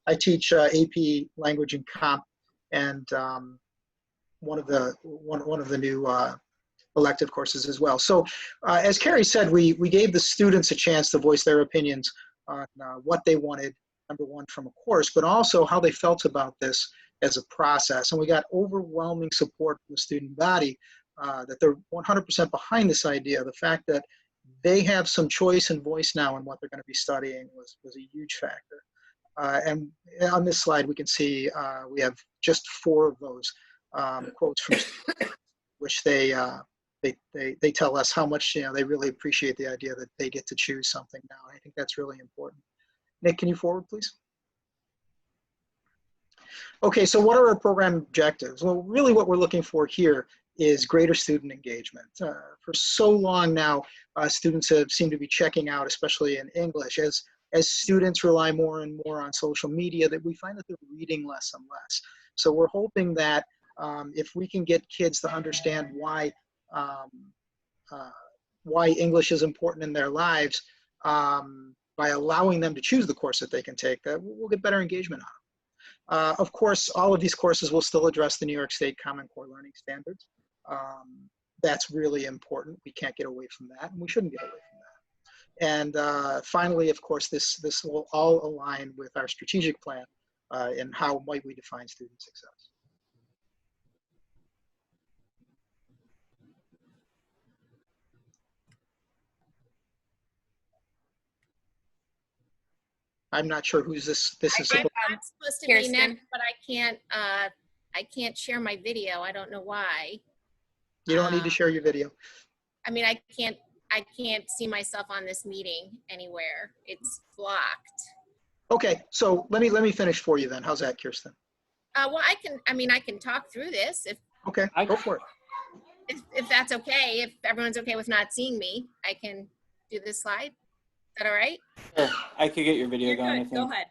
I teach AP Language and Comp, and one of the new elective courses as well. So as Carrie said, we gave the students a chance to voice their opinions on what they wanted, number one, from a course, but also how they felt about this as a process. And we got overwhelming support from the student body that they're 100% behind this idea. The fact that they have some choice and voice now in what they're going to be studying was a huge factor. And on this slide, we can see we have just 4 of those quotes from students, which they tell us how much they really appreciate the idea that they get to choose something now. I think that's really important. Nick, can you forward, please? Okay, so what are our program objectives? Well, really what we're looking for here is greater student engagement. For so long now, students have seemed to be checking out, especially in English. As students rely more and more on social media, that we find that they're reading less and less. So we're hoping that if we can get kids to understand why English is important in their lives, by allowing them to choose the course that they can take, that we'll get better engagement on them. Of course, all of these courses will still address the New York State Common Core Learning Standards. That's really important. We can't get away from that, and we shouldn't get away from that. And finally, of course, this will all align with our strategic plan and how might we define student success. I'm not sure who's this is. I'm supposed to be next, but I can't share my video. I don't know why. You don't need to share your video. I mean, I can't see myself on this meeting anywhere. It's blocked. Okay, so let me finish for you then. How's that, Kirsten? Well, I can talk through this if. Okay, go for it. If that's okay, if everyone's okay with not seeing me, I can do this slide. Is that all right? Sure. I could get your video going. Good. Go ahead.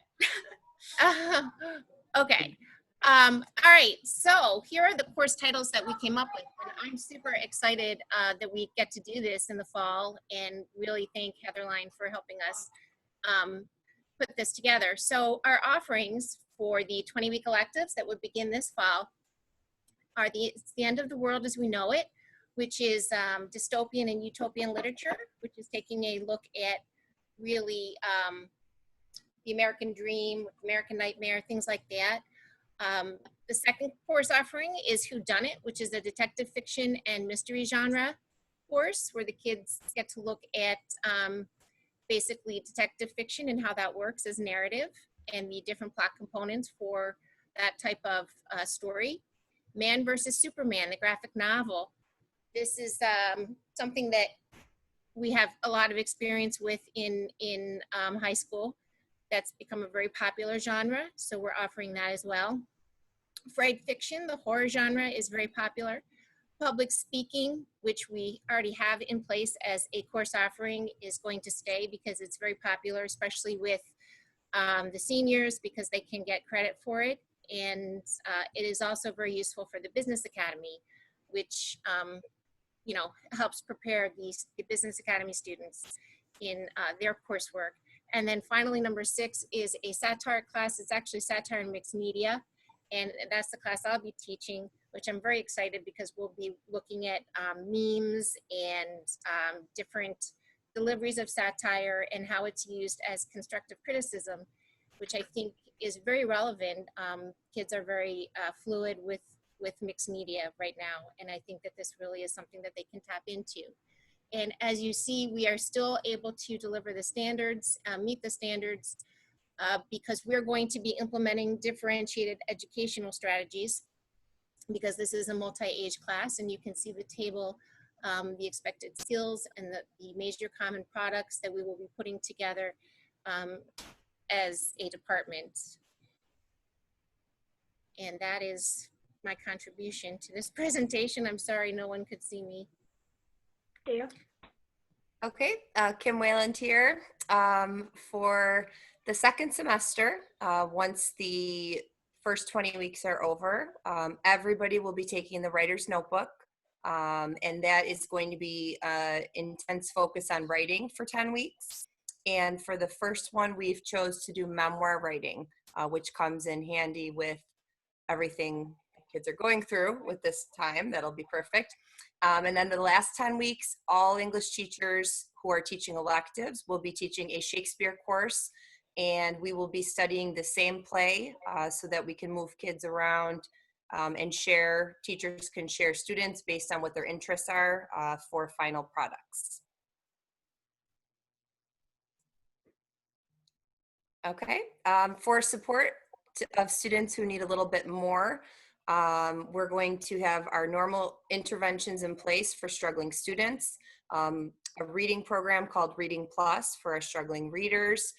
Okay. All right. So here are the course titles that we came up with. And I'm super excited that we get to do this in the fall, and really thank Heatherline for helping us put this together. So our offerings for the 20-week electives that would begin this fall are the End of the World as We Know It, which is dystopian and utopian literature, which is taking a look at really the American dream, American nightmare, things like that. The second course offering is Who Done It, which is a detective fiction and mystery genre course where the kids get to look at basically detective fiction and how that works as narrative and the different plot components for that type of story. Man versus Superman, the graphic novel. This is something that we have a lot of experience with in high school. That's become a very popular genre, so we're offering that as well. Fried fiction, the horror genre, is very popular. Public speaking, which we already have in place as a course offering, is going to stay because it's very popular, especially with the seniors, because they can get credit for it. And it is also very useful for the Business Academy, which helps prepare the Business Academy students in their coursework. And then finally, number 6 is a satire class. It's actually satire and mixed media. And that's the class I'll be teaching, which I'm very excited because we'll be looking at memes and different deliveries of satire and how it's used as constructive criticism, which I think is very relevant. Kids are very fluid with mixed media right now. And I think that this really is something that they can tap into. And as you see, we are still able to deliver the standards, meet the standards, because we're going to be implementing differentiated educational strategies, because this is a multi-age class, and you can see the table, the expected skills and the major common products that we will be putting together as a department. And that is my contribution to this presentation. I'm sorry no one could see me. There. Okay, Kim Wayland here. For the second semester, once the first 20 weeks are over, everybody will be taking the writer's notebook, and that is going to be intense focus on writing for 10 weeks. And for the first one, we've chose to do memoir writing, which comes in handy with everything kids are going through with this time. That'll be perfect. And then the last 10 weeks, all English teachers who are teaching electives will be teaching a Shakespeare course, and we will be studying the same play so that we can move kids around and share. Teachers can share students based on what their interests are for final products. Okay, for support of students who need a little bit more, we're going to have our normal interventions in place for struggling students, a reading program called Reading Plus for our struggling readers.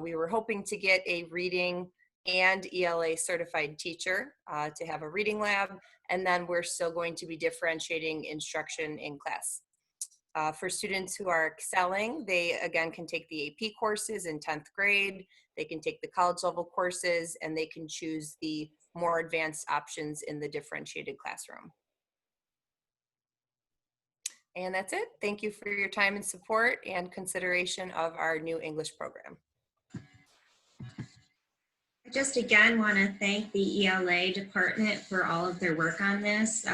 We were hoping to get a reading and ELA certified teacher to have a reading lab, and then we're still going to be differentiating instruction in class. For students who are excelling, they again can take the AP courses in 10th grade, they can take the college level courses, and they can choose the more advanced options in the differentiated classroom. And that's it. Thank you for your time and support and consideration of our new English program. I just again want to thank the ELA department for all of their work on this.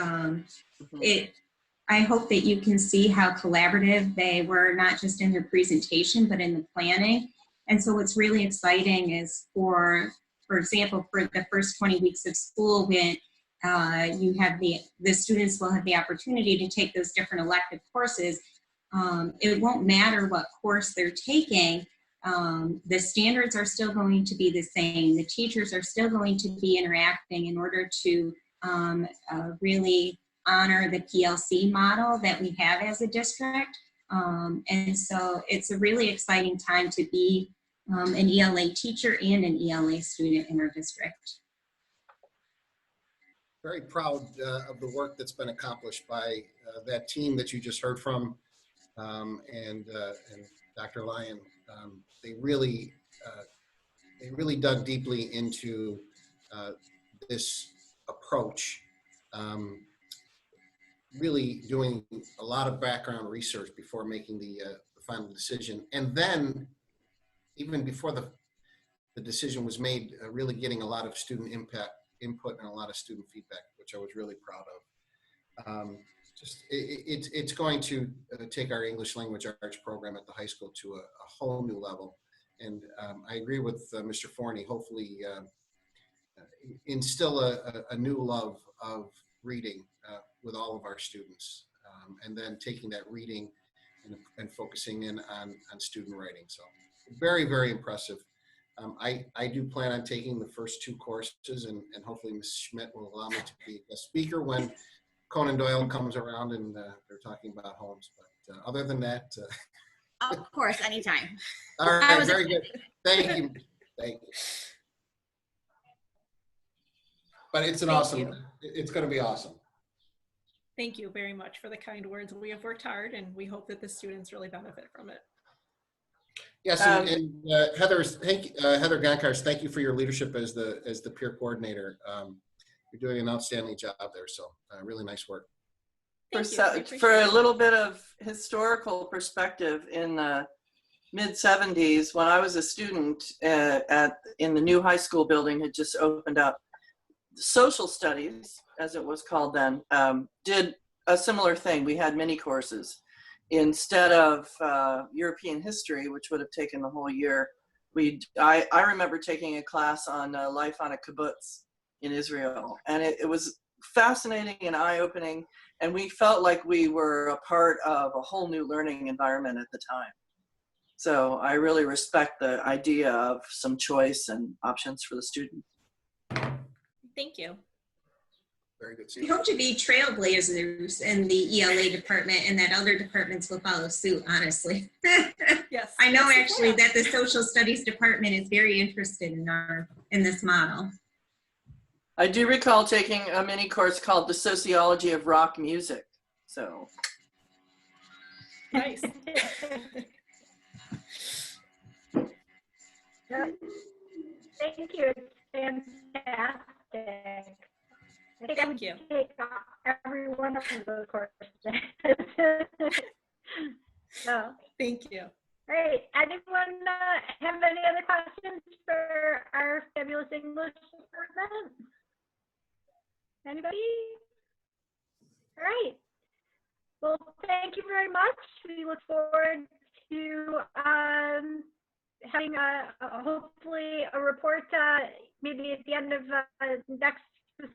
I hope that you can see how collaborative they were, not just in their presentation, but in the planning. And so what's really exciting is for example, for the first 20 weeks of school, when you have the students will have the opportunity to take those different elective courses. It won't matter what course they're taking. The standards are still going to be the same. The teachers are still going to be interacting in order to really honor the PLC model that we have as a district. And so it's a really exciting time to be an ELA teacher and an ELA student in our district. Very proud of the work that's been accomplished by that team that you just heard from, and Dr. Lyon. They really dug deeply into this approach, really doing a lot of background research before making the final decision, and then even before the decision was made, really getting a lot of student input and a lot of student feedback, which I was really proud of. It's going to take our English language arts program at the high school to a whole new level. And I agree with Mr. Forney, hopefully instill a new love of reading with all of our students, and then taking that reading and focusing in on student writing. So very, very impressive. I do plan on taking the first 2 courses, and hopefully Ms. Schmidt will allow me to be a speaker when Conan Doyle comes around and they're talking about homes. But other than that, of course, anytime. All right, very good. Thank you. Thank you. But it's an awesome, it's going to be awesome. Thank you very much for the kind words. We have worked hard, and we hope that the students really benefit from it. Yes, and Heather Gonkars, thank you for your leadership as the peer coordinator. You're doing an outstanding job there, so really nice work. For a little bit of historical perspective, in the mid-70s, when I was a student in the new high school building had just opened up, social studies, as it was called then, did a similar thing. We had mini courses. Instead of European history, which would have taken the whole year, I remember taking a class on life on a kibbutz in Israel, and it was fascinating and eye-opening, and we felt like we were a part of a whole new learning environment at the time. So I really respect the idea of some choice and options for the student. Thank you. Very good. We hope to be trailblazers in the ELA department, and that other departments will follow suit, honestly. Yes. I know actually that the social studies department is very interested in this model. I do recall taking a mini course called The Sociology of Rock Music. So. Nice. Thank you. It's fantastic. Thank you. Take every one of those courses. So. Thank you. Great. Anyone have any other questions for our fabulous English department? Anybody? All right. Well, thank you very much. We look forward to having hopefully a report maybe at the end of next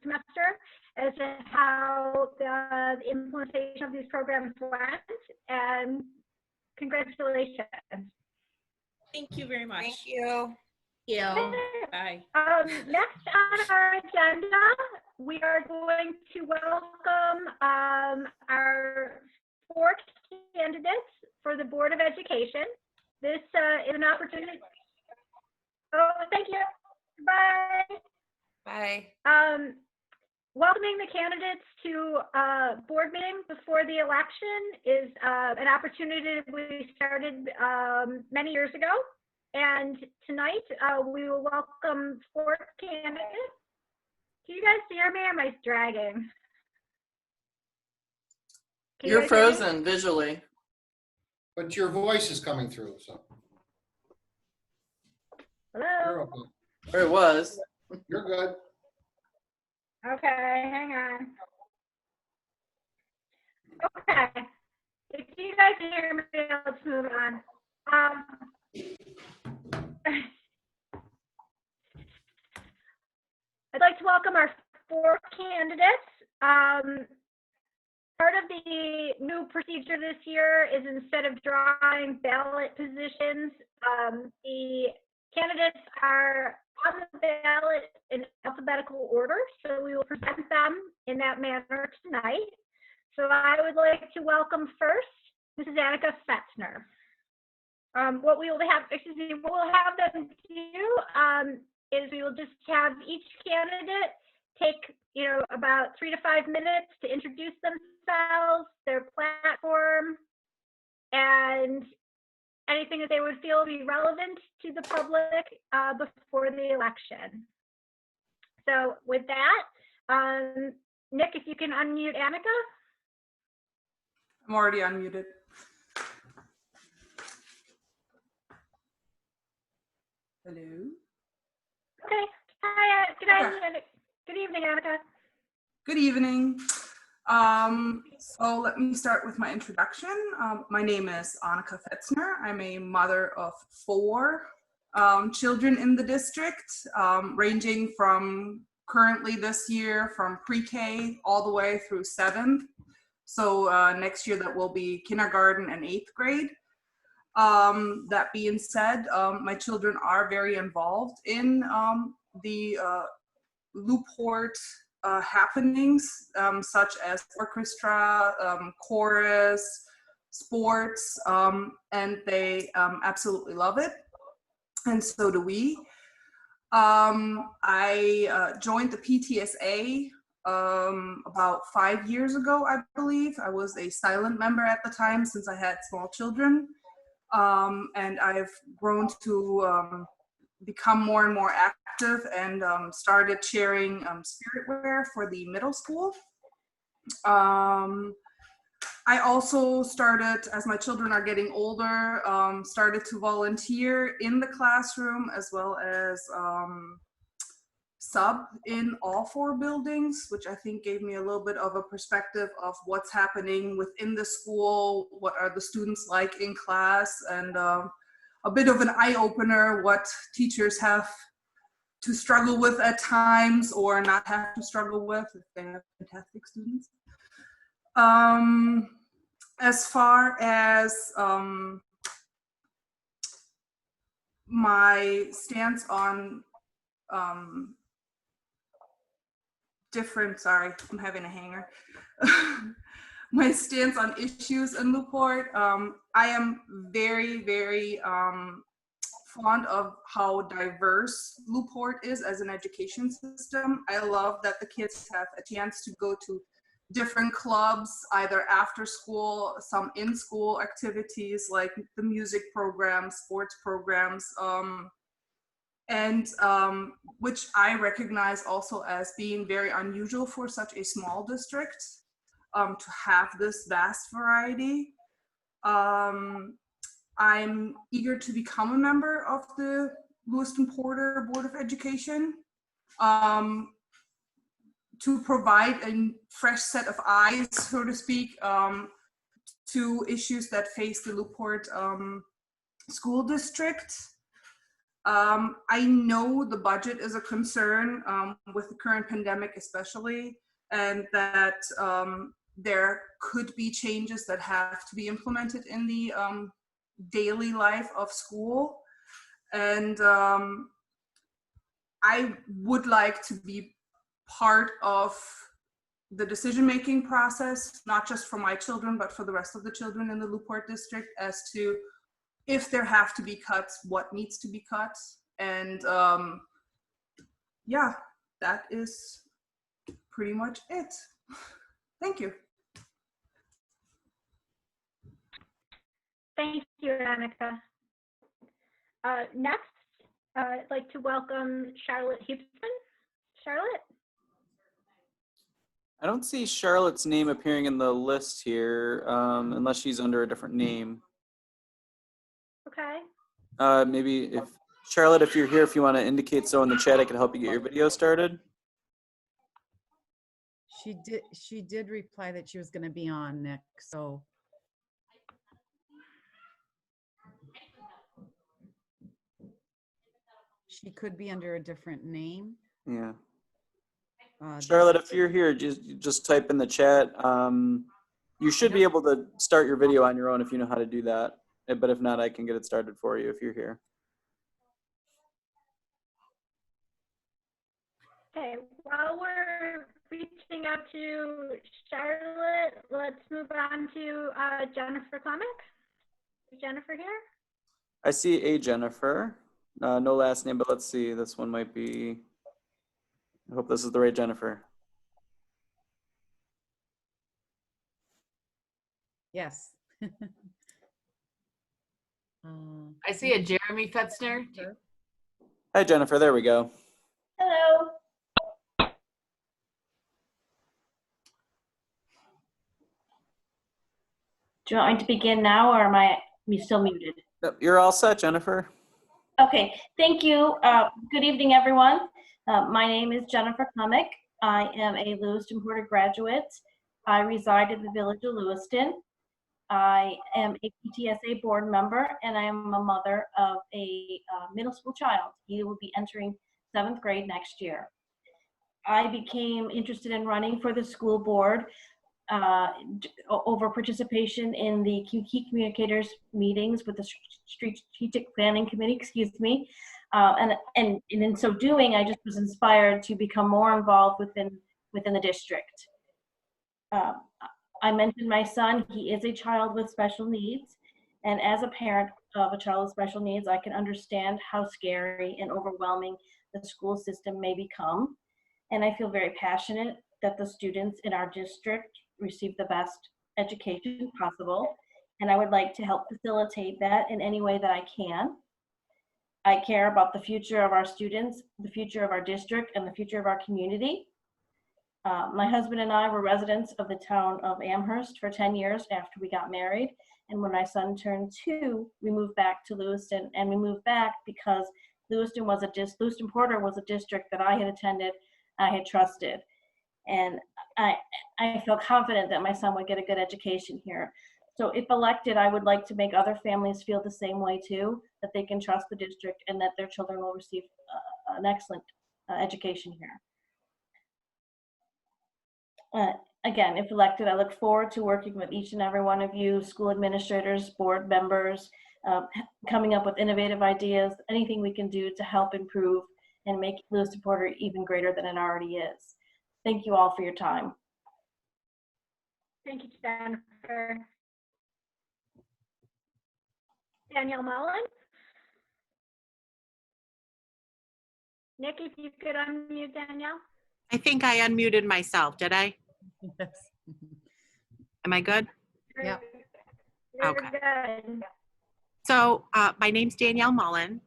semester as to how the implementation of these programs went. And congratulations. Thank you very much. Thank you. Bye. Next on our agenda, we are going to welcome our 4 candidates for the Board of Education. This is an opportunity. Oh, thank you. Bye. Bye. Welcoming the candidates to board meeting before the election is an opportunity that we started many years ago. And tonight we will welcome 4 candidates. Can you guys hear me or am I dragging? You're frozen visually. But your voice is coming through, so. Hello? Or it was. You're good. Okay, hang on. Okay. If you guys can hear me, let's move on. I'd like to welcome our 4 candidates. Part of the new procedure this year is instead of drawing ballot positions, the candidates are on the ballot in alphabetical order, so we will present them in that manner tonight. So I would like to welcome first Mrs. Annika Fetzner. What we will have, what we'll have them do is we will just have each candidate take, about 3 to 5 minutes to introduce themselves, their platform, and anything that they would feel be relevant to the public before the election. So with that, Nick, if you can unmute Annika. I'm already unmuted. Hello. Okay. Hi. Good evening, Annika. Good evening. So let me start with my introduction. My name is Annika Fetzner. I'm a mother of 4 children in the district, ranging from currently this year from pre-K all the way through 7th. So next year that will be kindergarten and 8th grade. That being said, my children are very involved in the Lewiston-Porter happenings, such as orchestra, chorus, sports, and they absolutely love it, and so do we. I joined the PTSA about 5 years ago, I believe. I was a silent member at the time since I had small children, and I've grown to become more and more active and started chairing spirit wear for the middle school. I also started, as my children are getting older, started to volunteer in the classroom as well as sub in all 4 buildings, which I think gave me a little bit of a perspective of what's happening within the school, what are the students like in class, and a bit of an eye-opener what teachers have to struggle with at times or not have to struggle with if they have fantastic students. As far as my stance on sorry, I'm having a hanger. My stance on issues in Newport, I am very, very fond of how diverse Newport is as an education system. I love that the kids have a chance to go to different clubs, either after school, some in-school activities like the music programs, sports programs, and which I recognize also as being very unusual for such a small district, to have this vast variety. I'm eager to become a member of the Lewiston-Porter Board of Education, to provide a fresh set of eyes, so to speak, to issues that face the Lew-Port school district. I know the budget is a concern with the current pandemic especially, and that there could be changes that have to be implemented in the daily life of school. And I would like to be part of the decision-making process, not just for my children, but for the rest of the children in the Lew-Port district, as to if there have to be cuts, what needs to be cut. And yeah, that is pretty much it. Thank you. Thank you, Annika. Next, I'd like to welcome Charlotte Hubson. Charlotte? I don't see Charlotte's name appearing in the list here, unless she's under a different name. Okay. Maybe if Charlotte, if you're here, if you want to indicate so in the chat, I can help you get your video started. She did reply that she was going to be on next, so. She could be under a different name. Yeah. Charlotte, if you're here, just type in the chat. You should be able to start your video on your own if you know how to do that. But if not, I can get it started for you if you're here. Okay, while we're reaching out to Charlotte, let's move on to Jennifer Clemick. Is Jennifer here? I see a Jennifer. No last name, but let's see. This one might be, I hope this is the right Jennifer. Yes. I see a Jeremy Fetzner. Hi, Jennifer. There we go. Hello. Do you want me to begin now, or am I still muted? Yep, you're all set, Jennifer. Okay, thank you. Good evening, everyone. My name is Jennifer Clemick. I am a Lewiston-Porter graduate. I reside in the village of Lewiston. I am a PTSA board member, and I am a mother of a middle school child. He will be entering 7th grade next year. I became interested in running for the school board over participation in the key communicators meetings with the strategic planning committee, and in so doing, I just was inspired to become more involved within the district. I mentioned my son. He is a child with special needs, and as a parent of a child with special needs, I can understand how scary and overwhelming the school system may become. And I feel very passionate that the students in our district receive the best education possible. And I would like to help facilitate that in any way that I can. I care about the future of our students, the future of our district, and the future of our community. My husband and I were residents of the town of Amherst for 10 years after we got married. And when my son turned 2, we moved back to Lewiston, and we moved back because Lewiston-Porter was a district that I had attended, I had trusted. And I felt confident that my son would get a good education here. So if elected, I would like to make other families feel the same way too, that they can trust the district and that their children will receive an excellent education here. Again, if elected, I look forward to working with each and every one of you, school administrators, board members, coming up with innovative ideas, anything we can do to help improve and make Lewiston-Porter even greater than it already is. Thank you all for your time. Thank you, Jennifer. Danielle Mullen. Nick, if you could unmute Danielle. I think I unmuted myself. Did I? Yes. Am I good? Yeah. Okay. Good. So my name's Danielle Mullen.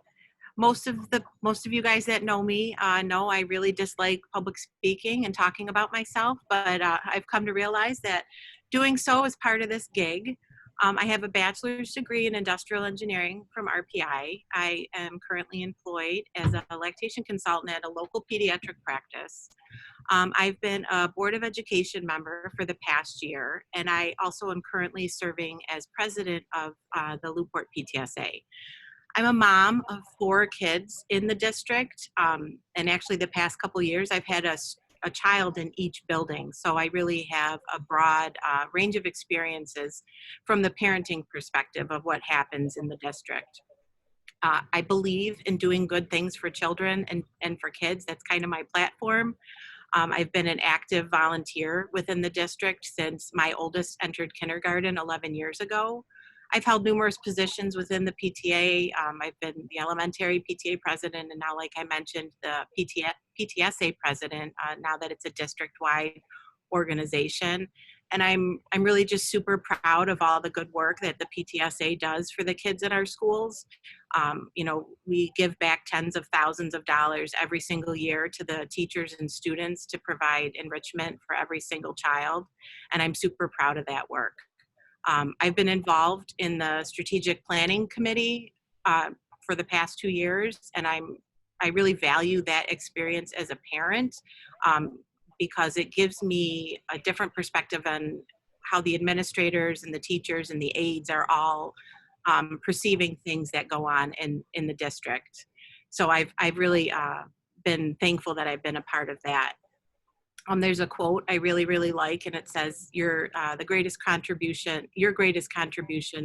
Most of you guys that know me know I really dislike public speaking and talking about myself, but I've come to realize that doing so is part of this gig. I have a bachelor's degree in industrial engineering from RPI. I am currently employed as a lactation consultant at a local pediatric practice. I've been a Board of Education member for the past year, and I also am currently serving as president of the Lewiston-Porter PTSA. I'm a mom of 4 kids in the district, and actually the past couple of years I've had a child in each building, so I really have a broad range of experiences from the parenting perspective of what happens in the district. I believe in doing good things for children and for kids. That's kind of my platform. I've been an active volunteer within the district since my oldest entered kindergarten 11 years ago. I've held numerous positions within the PTA. I've been the elementary PTA president, and now, like I mentioned, the PTSA president, now that it's a district-wide organization. And I'm really just super proud of all the good work that the PTSA does for the kids in our schools. You know, we give back tens of thousands of dollars every single year to the teachers and students to provide enrichment for every single child, and I'm super proud of that work. I've been involved in the strategic planning committee for the past 2 years, and I really value that experience as a parent because it gives me a different perspective on how the administrators and the teachers and the aides are all perceiving things that go on in the district. So I've really been thankful that I've been a part of that. There's a quote I really like, and it says, your greatest contribution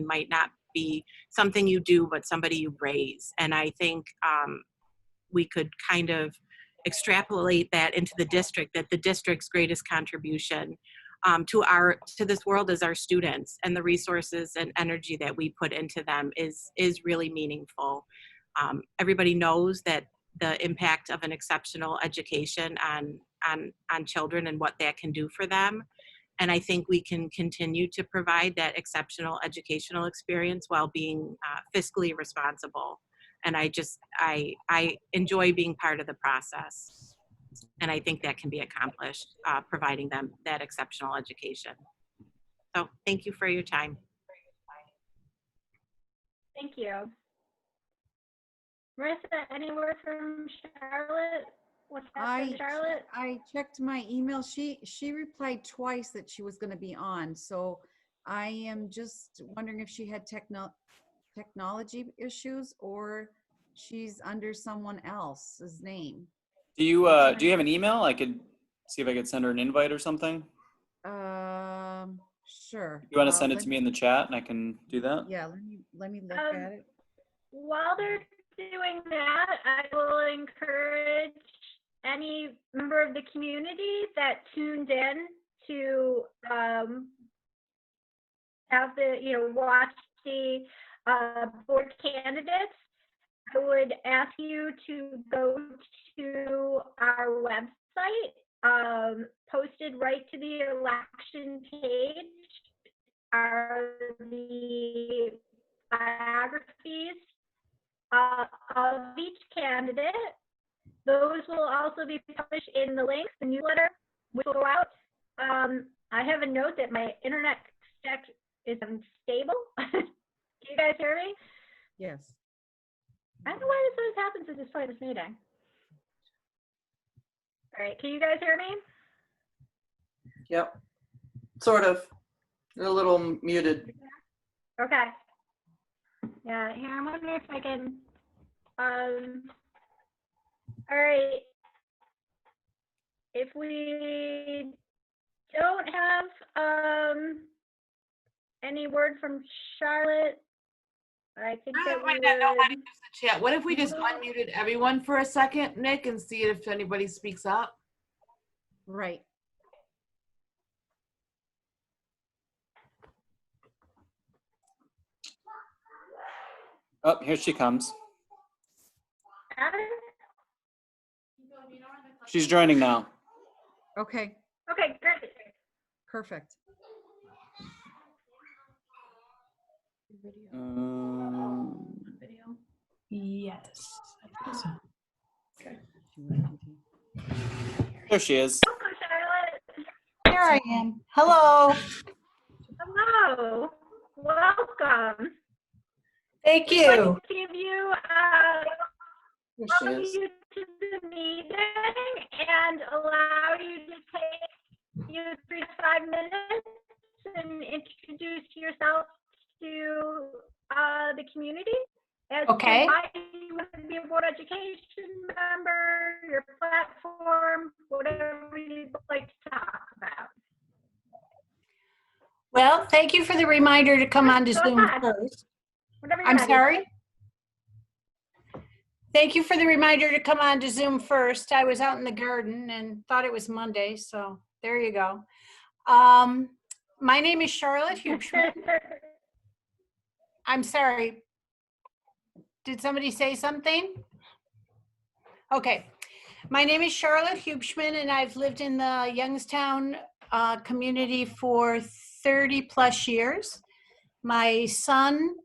might not be something you do, but somebody you raise. And I think we could kind of extrapolate that into the district, that the district's greatest contribution to this world is our students, and the resources and energy that we put into them is really meaningful. Everybody knows that the impact of an exceptional education on children and what that can do for them. And I think we can continue to provide that exceptional educational experience while being fiscally responsible. And I enjoy being part of the process. And I think that can be accomplished, providing them that exceptional education. So thank you for your time. Thank you. Marissa, any word from Charlotte? What's that from Charlotte? I checked my email. She replied twice that she was going to be on. So I am just wondering if she had technology issues or she's under someone else's name. Do you have an email? I could see if I could send her an invite or something. Sure. You want to send it to me in the chat and I can do that? Yeah, let me look at it. While they're doing that, I will encourage any member of the community that tuned in to have watch the board candidates. I would ask you to go to our website, posted right to the election page are the biographies of each candidate. Those will also be published in the links, the newsletter, which will go out. I have a note that my internet is unstable. Can you guys hear me? Yes. I don't know why this always happens at this point in this meeting. All right, can you guys hear me? Yep, sort of. You're a little muted. Okay. Yeah, here, I'm wondering if I can, all right. If we don't have any word from Charlotte, I think that we might not know how to would. use the chat. What if we just unmuted everyone for a second, Nick, and see if anybody speaks up? Right. Oh, here she comes. She's joining now. Okay. Okay, great. Perfect. Video? Yes. Okay. There she is. Welcome, Charlotte. Here I am. Hello. Hello. welcome. Thank We'd like you. to give you welcome you to the meeting and allow you to take you 3 to 5 minutes and introduce yourself to the community. As Okay. to why you want to be a Board of Education member, your platform, whatever you'd like to talk about. Well, thank you for the reminder to come on to Go Zoom ahead. first. Whenever you're I'm ready. sorry. Thank you for the reminder to come on to Zoom first. I was out in the garden and thought it was Monday, so there you go. My name is Charlotte Hubschman. I'm sorry. Did somebody say something? Okay. My name is Charlotte Hubschman, and I've lived in the Youngstown community for 30 plus years. My son,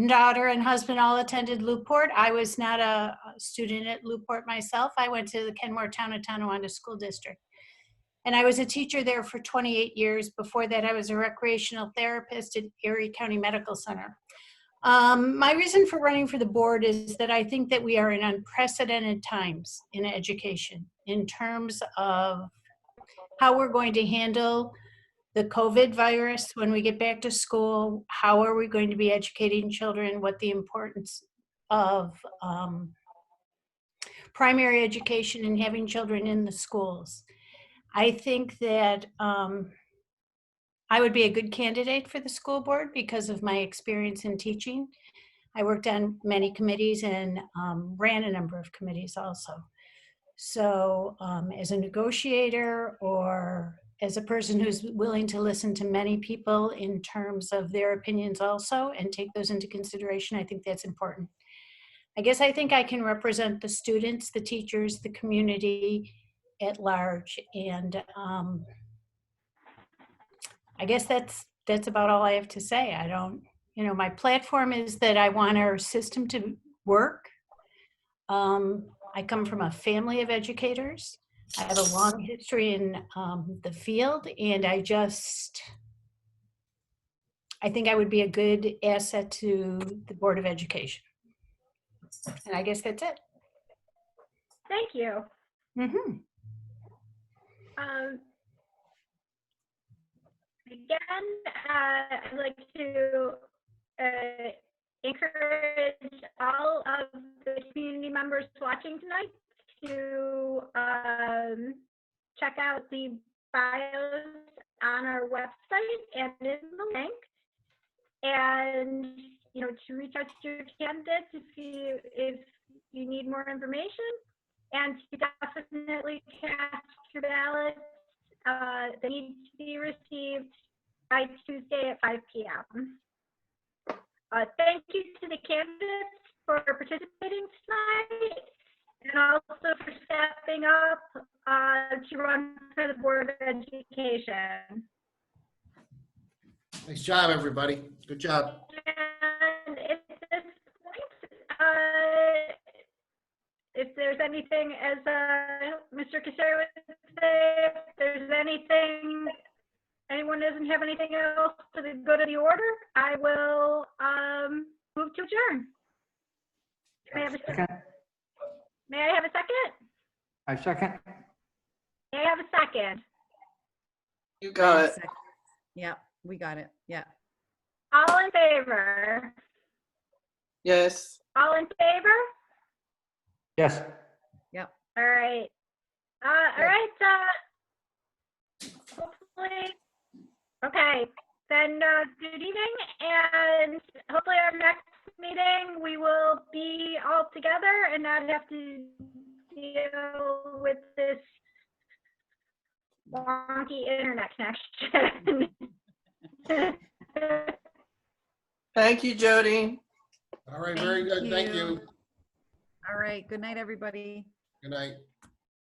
daughter, and husband all attended Lew-Port. I was not a student at Lew-Port myself. I went to the Kenmore Town of Tonawanda School District. And I was a teacher there for 28 years. Before that, I was a recreational therapist at Erie County Medical Center. My reason for running for the board is that I think that we are in unprecedented times in education in terms of how we're going to handle the COVID virus when we get back to school. How are we going to be educating children? What the importance of primary education and having children in the schools. I think that I would be a good candidate for the school board because of my experience in teaching. I worked on many committees and ran a number of committees also. So as a negotiator or as a person who's willing to listen to many people in terms of their opinions also and take those into consideration, I think that's important. I guess I think I can represent the students, the teachers, the community at large, and I guess that's about all I have to say. I don't, my platform is that I want our system to work. I come from a family of educators. I have a long history in the field, and I think I would be a good asset to the Board of Education. And I guess that's it. Thank you. Mm-hmm. Again, I'd like to encourage all of the community members watching tonight to check out the bios on our website and in the link, and to reach out to your candidates if you need more information, and to definitely cast your ballots. They need to be received by Tuesday at 5 p.m. Thank you to the candidates for participating tonight and also for stepping up to run for the Board of Education. Nice job, everybody. Good job. And at this point, if there's anything, as Mr. Casari would say, if there's anything, anyone doesn't have anything else to the good of the order, I will move to adjourn. May I have a second? May I have a second? I second. May I have a second? You got it. Yeah, we got it. Yeah. All in favor? Yes. All in favor? Yes. Yep. All right. All right. Hopefully. Okay. Then good evening, and hopefully our next meeting we will be all together and not have to deal with this wonky internet connection. Thank you, Jody. All right, very good. Thank you. All right. Good night, everybody. Good night.